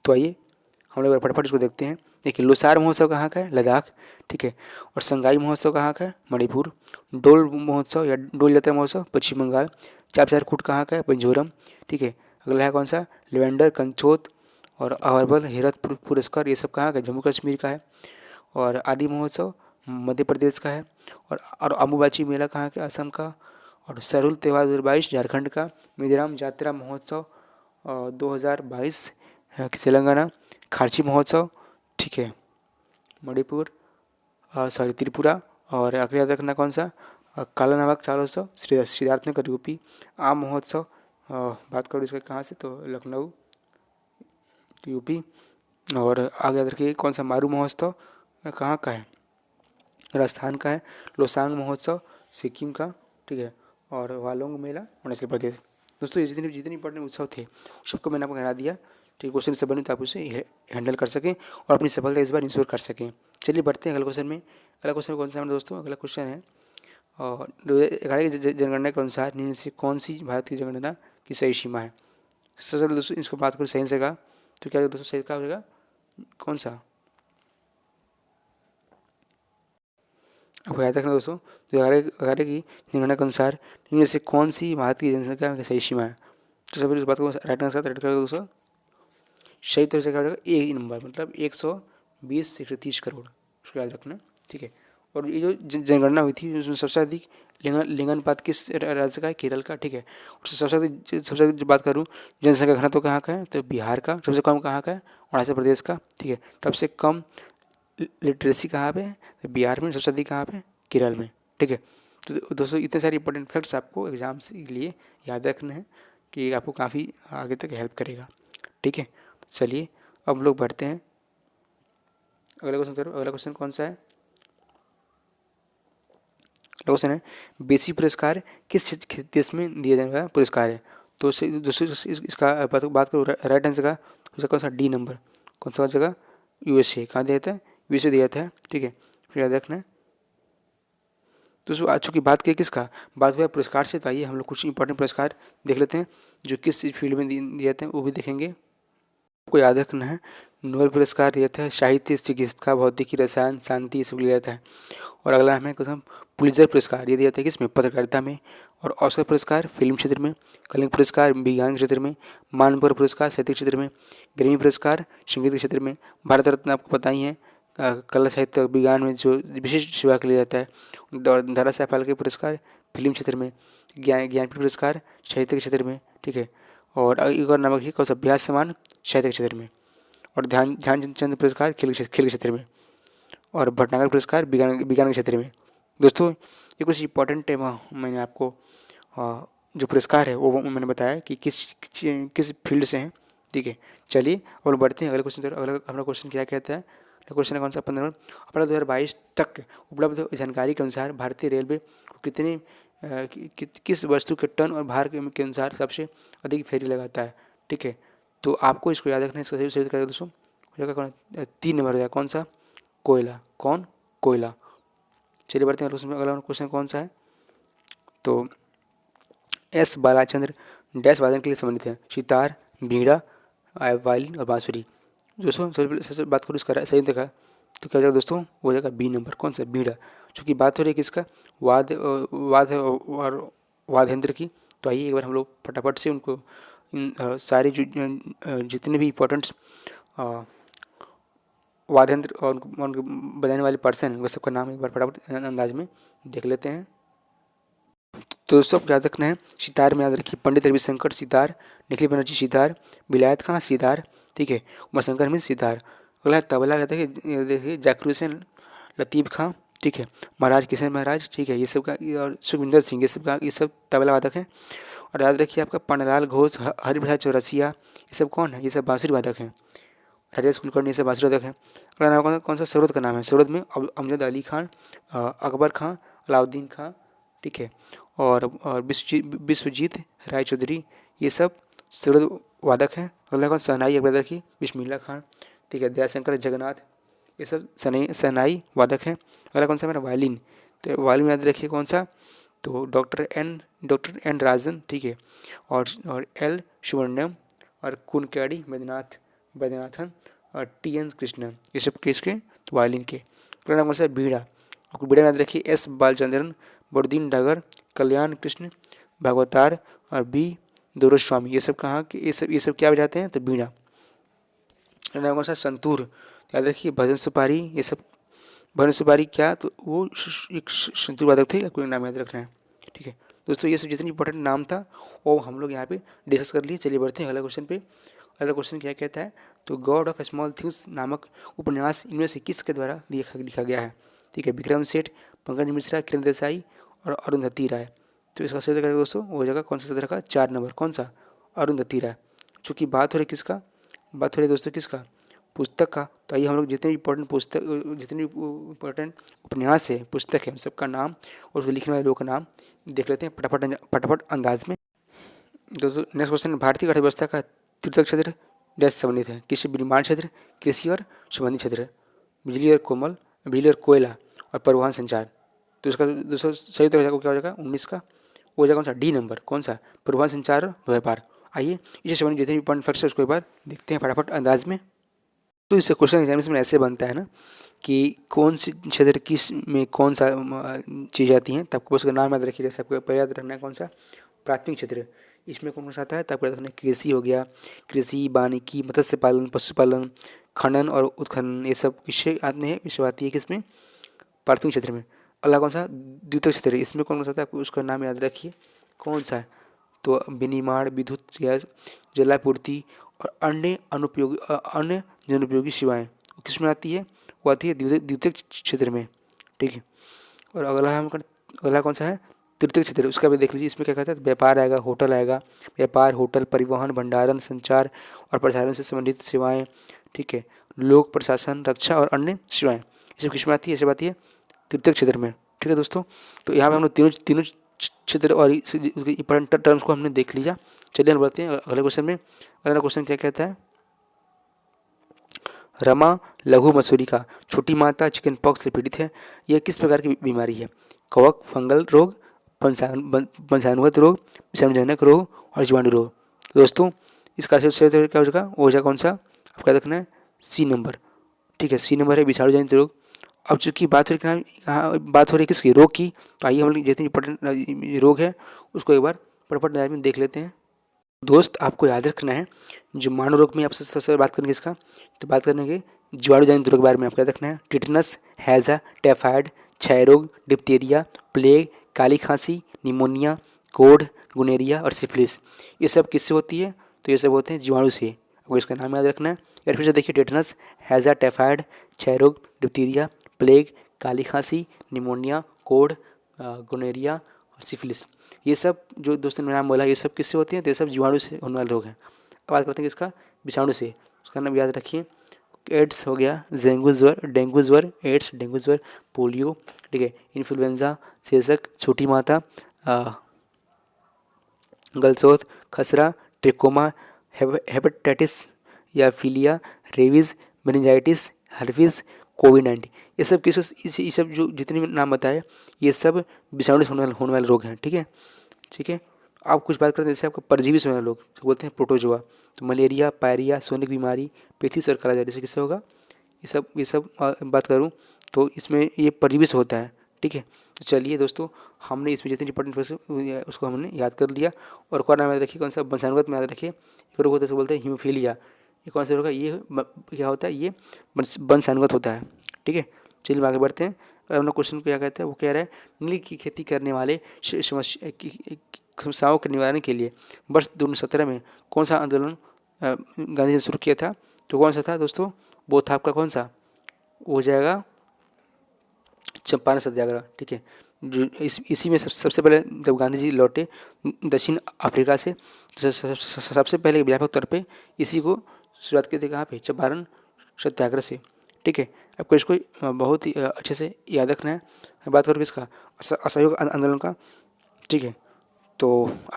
[SPEAKER 1] तो आइए हम लोग फटाफट इसको देखते हैं। देखिए लोसार महोत्सव कहाँ का है? लद्दाख। ठीक है। और संगाई महोत्सव कहाँ का है? मणिपुर। डोल महोत्सव या डोल यात्रा महोत्सव, पश्चिम बंगाल। चापचार कूट कहाँ का है? पंजोरम। ठीक है। अगला है कौन सा? लेवेंडर, कंचोत और अहरबल, हेरत पुरस्कार, ये सब कहाँ का? जम्मू कश्मीर का है। और आदि महोत्सव मध्य प्रदेश का है। और अम्बुबाची मेला कहाँ का? असम का। और सरहुल त्यौहार 2022 झारखंड का। मिजोरम यात्रा महोत्सव 2022 तेलंगाना। खारची महोत्सव, ठीक है, मणिपुर, सॉरी त्रिपुरा। और आखिरी याद रखना कौन सा, काला नमक चारोत्सव सिद्धार्थनगर यूपी। आम महोत्सव बात करूँ इसका कहाँ से, तो लखनऊ यूपी। और आगे याद रखिए कौन सा, मारू महोत्सव कहाँ का है, राजस्थान का है। लोसांग महोत्सव सिक्किम का, ठीक है। और वालोंग मेला अरुणाचल प्रदेश। दोस्तों ये जितने जितने इंपॉर्टेंट उत्सव थे सबको मैंने आपको हरा दिया, ठीक है। क्वेश्चन से बने तो आप उसे हैंडल कर सकें और अपनी सफलता इस बार इंश्योर कर सकें। चलिए बढ़ते हैं अगले क्वेश्चन में। अगला क्वेश्चन कौन सा है दोस्तों, अगला क्वेश्चन है 2011 की जनगणना के अनुसार निम्न से कौन सी भारत की जनगणना की सही सीमा है। सबसे पहले दोस्तों इसको बात करूँ सही जगह, तो क्या दोस्तों सही क्या हो जाएगा, कौन सा, आपको याद रखना दोस्तों, तो 2011 की जनगणना के अनुसार निम्न से कौन सी भारत की जनसंख्या की सही सीमा है। तो सभी इस बात को राइट आंसर राइट करेगा दोस्तों, सही तो क्या हो जाएगा, ए नंबर, मतलब 120 से 130 करोड़, उसको याद रखना, ठीक है। और ये जो जनगणना हुई थी उसमें सबसे अधिक लिंगानुपात किस राज्य का है, केरल का, ठीक है। और सबसे अधिक जो बात करूँ जनसंख्या घनत्व तो कहाँ का है, तो बिहार का। सबसे कम कहाँ का है, अरुणाचल प्रदेश का, ठीक है। सबसे कम लिटरेसी कहाँ पे है, तो बिहार में। सबसे अधिक कहाँ पे, केरल में, ठीक है। तो दोस्तों इतने सारे इंपॉर्टेंट फैक्ट्स आपको एग्जाम्स के लिए याद रखने हैं कि आपको काफ़ी आगे तक हेल्प करेगा, ठीक है। चलिए अब हम लोग बढ़ते हैं अगला क्वेश्चन करो। अगला क्वेश्चन कौन सा है, क्वेश्चन है बेसी पुरस्कार किस देश में दिया जाने वाला पुरस्कार है। तो दोस्तों इसका बात करूँ राइट आंसर का, तो इसका कौन सा, डी नंबर, कौन सा जगह, यूएसए। कहाँ दिया जाता है, यूएसए दिया जाता है, ठीक है, फिर याद रखना है। दोस्तों आज चूँकि बात की किसका, बात हुआ पुरस्कार से, तो आइए हम लोग कुछ इंपॉर्टेंट पुरस्कार देख लेते हैं जो किस फील्ड में दिए जाते हैं वो भी देखेंगे। आपको याद रखना है नोबेल पुरस्कार दिया जाता है साहित्य, चिकित्सा, भौतिकी, रसायन, शांति, ये सब लिया जाता है। और अगला हमें क्वेश्चन पुलित्जर पुरस्कार ये दिया जाता है किसमें, पत्रकारिता में। और ऑस्कर पुरस्कार फिल्म क्षेत्र में। कलिंग पुरस्कार विज्ञान के क्षेत्र में। मानपुर पुरस्कार साहित्य क्षेत्र में। ग्रैमी पुरस्कार संगीत के क्षेत्र में। भारत रत्न आपको पता ही है कला साहित्य विज्ञान में जो विशिष्ट सेवा के लिए जाता है। दादा साहब फाल्के पुरस्कार फिल्म क्षेत्र में। ज्ञानपीठ पुरस्कार साहित्य के क्षेत्र में, ठीक है। और एक और नाम रखिए कौन सा, अभ्यास सम्मान साहित्य के क्षेत्र में। और ध्यानचंद पुरस्कार खेल के क्षेत्र में। और भटनागर पुरस्कार विज्ञान के क्षेत्र में। दोस्तों ये कुछ इंपॉर्टेंट है, मैंने आपको जो पुरस्कार है वो मैंने बताया कि किस फील्ड से हैं, ठीक है। चलिए और बढ़ते हैं अगले क्वेश्चन पर। अगला हमारा क्वेश्चन क्या कहता है, क्वेश्चन है कौन सा, 15 अप्रैल 2022 तक उपलब्ध जानकारी के अनुसार भारतीय रेलवे को कितने किस वस्तु के टन और भार के अनुसार सबसे अधिक फेरी लगाता है, ठीक है। तो आपको इसको याद रखना है, इसका सही करेगा दोस्तों, हो जाएगा कौन, 3 नंबर हो जाएगा, कौन सा, कोयला, कौन, कोयला। चलिए बढ़ते हैं अगला क्वेश्चन कौन सा है, तो एस बालाचंद्र डैश वादन के लिए संबंधित है, सितार, बीड़ा, वायलिन और बांसुरी। दोस्तों सबसे बात करूँ इसका सही देखा तो क्या हो जाएगा दोस्तों, वो हो जाएगा बी नंबर, कौन सा, बीड़ा। चूँकि बात हो रही है किसका, वाद और वाद्ययंत्र की। तो आइए एक बार हम लोग फटाफट से उनको इन सारे जितने भी इम्पोर्टेंट्स वाद्ययंत्र और उनको बजाने वाले पर्सन वो सबका नाम एक बार फटाफट अंदाज में देख लेते हैं। तो दोस्तों याद रखना है, सितार में याद रखिए पंडित रविशंकर सितार, निखिल बनर्जी सितार, विलायत खां सितार, ठीक है, उमाशंकर मिश्र सितार। अगला तबला कहते हैं, देखिए जाकिर हुसैन लतीफ़ खां, ठीक है, महाराज किशन महाराज, ठीक है, ये सब का, और सुखविंदर सिंह, ये सब तबला वादक हैं। और याद रखिए आपका पन्नालाल घोष, हरिप्रसाद चौरसिया, ये सब कौन है, ये सब बांसुरी वादक हैं। राजेश कुलकर्णी ये सब बांसुरी वादक हैं। अगला नाम कौन सा, सरोद का नाम है, सरोद में अमजद अली खान, अकबर खां, अलाउद्दीन खां, ठीक है। और विश्वजीत राय चौधरी, ये सब सरोद वादक हैं। अगला कौन, शहनाई अकबर रखी, बिस्मिल्लाह खान, ठीक है, दयाशंकर जगन्नाथ, ये सब शहनाई वादक हैं। अगला कौन सा मेरा, वायलिन, तो वायलिन याद रखिए कौन सा, तो डॉक्टर एन राजन, ठीक है, और एल सुब्रमण्यम, और कुनक्याड़ी वैद्यनाथन, और टी एन कृष्णन, ये सब किसके, तो वायलिन के। अगला नाम कौन सा, बीड़ा, आपको बीड़ा याद रखिए एस बालचंद्रन, बरुदीन डागर, कल्याण कृष्ण भागवतार, और बी दोरस्वामी, ये सब कहाँ के, ये सब क्या बजाते हैं, तो बीड़ा। नाम कौन सा, संतूर, याद रखिए भजन सुपारी, ये सब भजन सुपारी क्या, तो वो एक संतूर वादक थे, आपको नाम याद रखना है, ठीक है। दोस्तों ये सब जितनी इंपॉर्टेंट नाम था वो हम लोग यहाँ पे डिस्कस कर लिए। चलिए बढ़ते हैं अगला क्वेश्चन पे। अगला क्वेश्चन क्या कहता है, तो गॉड ऑफ स्मॉल थिंग्स नामक उपन्यास इनमें से किसके द्वारा लिखा गया है? ठीक है, विक्रम सेठ, पंकज मिश्रा, किरण देसाई और अरुंधति राय। तो इसका सही उत्तर दोस्तों वो जगह कौन सा सही रखा? 4 नंबर, कौन सा? अरुंधति राय। चूँकि बात हो रही किसका, बात हो रही दोस्तों किसका? पुस्तक का। तो आइए हम लोग जितने इंपॉर्टेंट पुस्तक, जितने इंपॉर्टेंट उपन्यास है, पुस्तक है, उन सबका नाम और उसको लिखने वाले लोगों का नाम देख लेते हैं फटाफट अंदाज में। दोस्तों नेक्स्ट क्वेश्चन, भारतीय अर्थव्यवस्था का तृतीय क्षेत्र डैश से संबंधित है? कृषि विनिर्माण क्षेत्र, कृषि और संबंधित क्षेत्र, बिजली और कोयला और परिवहन संचार। तो इसका दोस्तों सही उत्तर क्या हो जाएगा? 19 का वो जाएगा कौन सा? डी नंबर, कौन सा? परिवहन संचार और व्यापार। आइए इससे संबंधित जितने भी पॉइंट फैक्ट्स है उसको एक बार देखते हैं फटाफट अंदाज में। तो इससे क्वेश्चन एग्जामिनेशन में ऐसे बनता है ना कि कौन सी क्षेत्र किस में कौन सा चीज़ आती हैं, तब आपको उसका नाम याद रखिए। जैसे आपको पहले याद रखना है कौन सा? प्राथमिक क्षेत्र। इसमें कौन सा आता है? तब आपको याद रखना है कृषि हो गया, कृषि, वानिकी, मत्स्य पालन, पशुपालन, खनन और उत्खनन, ये सब किससे आते हैं? इससे आती है किसमें? प्राथमिक क्षेत्र में। अगला कौन सा? द्वितीय क्षेत्र। इसमें कौन सा आता है? आपको उसका नाम याद रखिए कौन सा है? तो विनिर्माण, विद्युत, गैस, जलापूर्ति और अन्य जनोपयोगी सेवाएं वो किस में आती है? वो आती है द्वितीय क्षेत्र में। ठीक है, और अगला कौन सा है? तृतीय क्षेत्र। उसका भी देख लीजिए, इसमें क्या कहता है? व्यापार आएगा, होटल आएगा, व्यापार, होटल, परिवहन, भंडारण, संचार और प्रसारण से संबंधित सेवाएं। ठीक है, लोक प्रशासन, रक्षा और अन्य सेवाएं, ये सब किस में आती है? ये सब आती है तृतीय क्षेत्र में। ठीक है दोस्तों, तो यहाँ पे हम लोग तीनों क्षेत्र और इंपॉर्टेंट टर्म्स को हमने देख लिया। चलिए हम बढ़ते हैं अगले क्वेश्चन में। अगला क्वेश्चन क्या कहता है, रमा लघु मसूरिका छोटी माता चिकन पॉक्स से पीड़ित है। यह किस प्रकार की बीमारी है? कवक, फंगल रोग, वंशानुगत रोग, विषाणुजनक रोग और जीवाणु रोग। तो दोस्तों इसका सही उत्तर क्या हो जाएगा? वो हो जाएगा कौन सा? आपको याद रखना है सी नंबर। ठीक है, सी नंबर है विषाणु जनित रोग। अब चूंकि बात हो रही कहाँ बात हो रही है किसकी? रोग की, तो आइए हम लोग जितने इंपॉर्टेंट रोग है उसको एक बार फटाफट में देख लेते हैं। दोस्त आपको याद रखना है, जो मानव रोग में आपसे सबसे बात करेंगे इसका, तो बात करेंगे जीवाणु जनित रोग के बारे में आपको याद रखना है। टिटनस, हैजा, टाइफाइड, क्षय रोग, डिप्थीरिया, प्लेग, काली खांसी, निमोनिया, कोढ़, गुनेरिया और सिफिलिस, ये सब किससे होती है? तो ये सब होते हैं जीवाणु से। आपको इसका नाम याद रखना है। यार फिर से देखिए, टिटनस, हैजा, टाइफाइड, क्षय रोग, डिप्थीरिया, प्लेग, काली खांसी, निमोनिया, कोढ़, गुनेरिया और सिफिलिस, ये सब जो दोस्तों ने नाम बोला ये सब किससे होते हैं? तो ये सब जीवाणु से होने वाले रोग हैं। अब बात करते हैं किसका? विषाणु से। उसका नाम याद रखिए, एड्स हो गया, डेंगू ज्वर, एड्स, डेंगू ज्वर, पोलियो, ठीक है, इन्फ्लुएंजा, शेषक, छोटी माता, गलसोथ, खसरा, ट्रिकोमा, हेपेटाइटिस या फिलिया, रेबीज, मेनिंजाइटिस, हर्पीज, कोविड-19, ये सब ये सब जो जितने भी नाम बताए ये सब विषाणु से होने वाले रोग हैं। ठीक है, ठीक है। आप कुछ बात करते हैं जैसे आपका परजीवी से होने वाले लोग जो बोलते हैं प्रोटोजोआ, तो मलेरिया, पायरिया, सोनिक बीमारी, पेथिस और कालाजार, जैसे किससे होगा? ये सब बात करूँ तो इसमें ये परजीवी से होता है। ठीक है, तो चलिए दोस्तों हमने इसमें जितने इंपॉर्टेंट उसको हमने याद कर लिया। और कौन नाम याद रखिए? कौन सा? वंशानुगत में याद रखिए। एक रोग होता है इसको बोलते हैं हीमोफीलिया। ये कौन सा रोग है? ये क्या होता है? ये वंशानुगत होता है। ठीक है, चलिए आगे बढ़ते हैं। अपना क्वेश्चन को क्या कहता है? वो कह रहा है नील की खेती करने वाले समस्याओं के निवारण के लिए वर्ष 2017 में कौन सा आंदोलन गांधी ने शुरू किया था? तो कौन सा था दोस्तों? वो था आपका कौन सा? वो हो जाएगा चंपारण सत्याग्रह। ठीक है, जो इसी में सबसे पहले जब गांधी जी लौटे दक्षिण अफ्रीका से, तो सबसे पहले व्यापक तौर पे इसी को शुरुआत की थी। कहाँ पे? चंपारण सत्याग्रह से। ठीक है, आपको इसको बहुत ही अच्छे से याद रखना है। बात करो किसका? असहयोग आंदोलन का। ठीक है, तो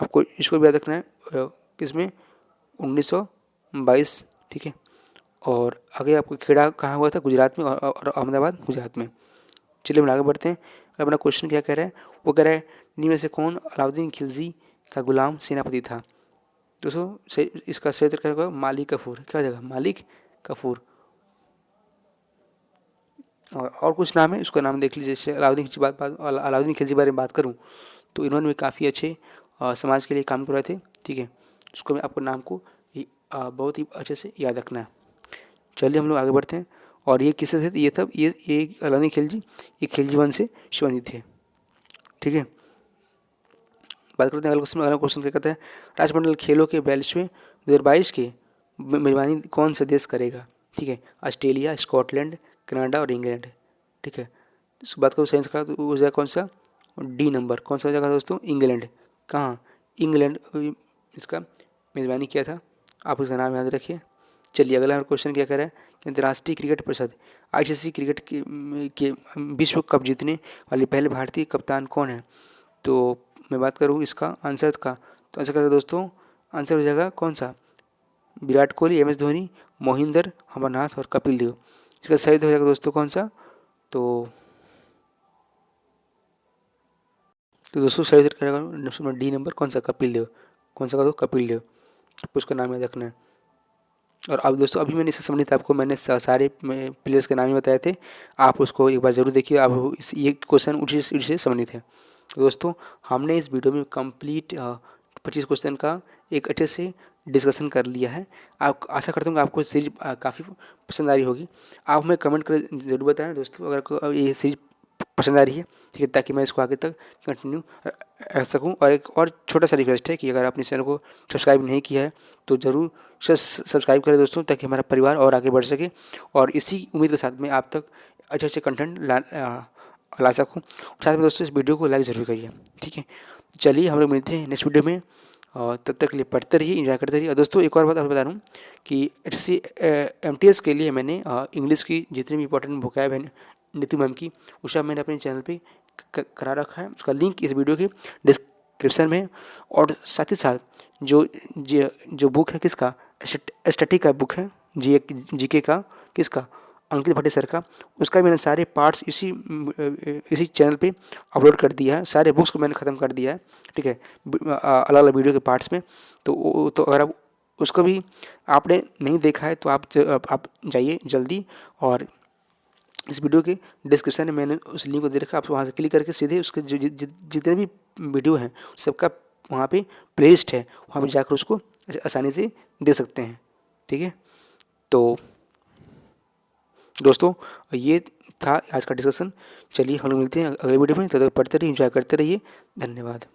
[SPEAKER 1] आपको इसको भी याद रखना है किसमें? 1922। ठीक है, और आगे आपको खेड़ा कहाँ हुआ था? गुजरात में, और अहमदाबाद गुजरात में। चलिए हम आगे बढ़ते हैं। अपना क्वेश्चन क्या कह रहा है? वो कह रहा है निम्न में से कौन अलाउद्दीन खिलजी का गुलाम सेनापति था? दोस्तों इसका सही उत्तर क्या होगा? मालिक कफूर। क्या हो जाएगा? मालिक कफूर। और कुछ नाम है, उसका नाम देख लीजिए। जैसे अलाउद्दीन खिलजी के बारे में बात करूँ तो इन्होंने भी काफ़ी अच्छे समाज के लिए काम कर रहे थे। ठीक है, उसको मैं आपको नाम को बहुत ही अच्छे से याद रखना है। चलिए हम लोग आगे बढ़ते हैं। और ये किससे थे? ये अलाउद्दीन खिलजी ये खिलजी वंश से संबंधित थे। ठीक है, बात करते हैं अगला क्वेश्चन क्या कहता है, राष्ट्रमंडल खेलों के 42वें 2022 की मेजबानी कौन सा देश करेगा। ठीक है, ऑस्ट्रेलिया, स्कॉटलैंड, कनाडा और इंग्लैंड। ठीक है, इसकी बात करूँ साइंस का तो वो हो जाएगा कौन सा, डी नंबर, कौन सा हो जाएगा दोस्तों, इंग्लैंड। कहाँ, इंग्लैंड इसका मेजबानी किया था, आप उसका नाम याद रखिए। चलिए अगला क्वेश्चन क्या कह रहा है कि अंतर्राष्ट्रीय क्रिकेट परिषद आईसीसी क्रिकेट के विश्व कप जीतने वाले पहले भारतीय कप्तान कौन है। तो मैं बात करूँ इसका आंसर का, तो आंसर करें दोस्तों, आंसर हो जाएगा कौन सा, विराट कोहली, एम एस धोनी, मोहिंदर, अमरनाथ और कपिल देव। इसका सही हो जाएगा दोस्तों कौन सा, तो दोस्तों सही उत्तर करेगा डी नंबर, कौन सा, कपिल देव। कौन सा का दो, कपिल देव, आपको उसका नाम याद रखना है। और अब दोस्तों अभी मैंने इससे संबंधित आपको मैंने सारे प्लेयर्स के नाम ही बताए थे, आप उसको एक बार ज़रूर देखिए, आप इस ये क्वेश्चन उसी से संबंधित है। तो दोस्तों हमने इस वीडियो में कंप्लीट 25 क्वेश्चन का एक अच्छे से डिस्कशन कर लिया है। आप आशा करता हूँ कि आपको सीरीज काफ़ी पसंद आ रही होगी। आप हमें कमेंट कर जरूर बताएं दोस्तों अगर आपको ये सीरीज पसंद आ रही है, ठीक है, ताकि मैं इसको आगे तक कंटिन्यू रख सकूं। और एक और छोटा सा रिक्वेस्ट है कि अगर आपने चैनल को सब्सक्राइब नहीं किया है तो ज़रूर सब्सक्राइब करें दोस्तों, ताकि हमारा परिवार और आगे बढ़ सके और इसी उम्मीद के साथ मैं आप तक अच्छे अच्छे कंटेंट ला सकूँ। साथ में दोस्तों इस वीडियो को लाइक ज़रूर करिए, ठीक है। चलिए हम लोग मिलते हैं नेक्स्ट वीडियो में, और तब तक के लिए पढ़ते रहिए, एंजॉय करते रहिए। और दोस्तों एक और बात आपको बता दूँ कि HSC MTS के लिए मैंने इंग्लिश की जितनी भी इंपॉर्टेंट वोकैब है नीतू मैम की, वो सब मैंने अपने चैनल पे करा रखा है, उसका लिंक इस वीडियो के डिस्क्रिप्शन में है। और साथ ही साथ जो बुक है किसका, स्टैटिक का बुक है, जीके का किसका, अंकित भट्टी सर का, उसका मैंने सारे पार्ट्स इसी चैनल पे अपलोड कर दिया है। सारे बुक्स को मैंने ख़त्म कर दिया है, ठीक है, अलग अलग वीडियो के पार्ट्स में। तो अगर आप उसको भी आपने नहीं देखा है तो आप जाइए जल्दी, और इस वीडियो के डिस्क्रिप्शन में मैंने उस लिंक को दे रखा है, आप वहाँ से क्लिक करके सीधे उसके जितने भी वीडियो हैं सबका वहाँ पे प्लेलिस्ट है, वहाँ पे जाकर उसको आसानी से देख सकते हैं, ठीक है। तो दोस्तों ये था आज का डिस्कशन। चलिए हम लोग मिलते हैं अगले वीडियो में, तब तक पढ़ते रहिए, एंजॉय करते रहिए। धन्यवाद।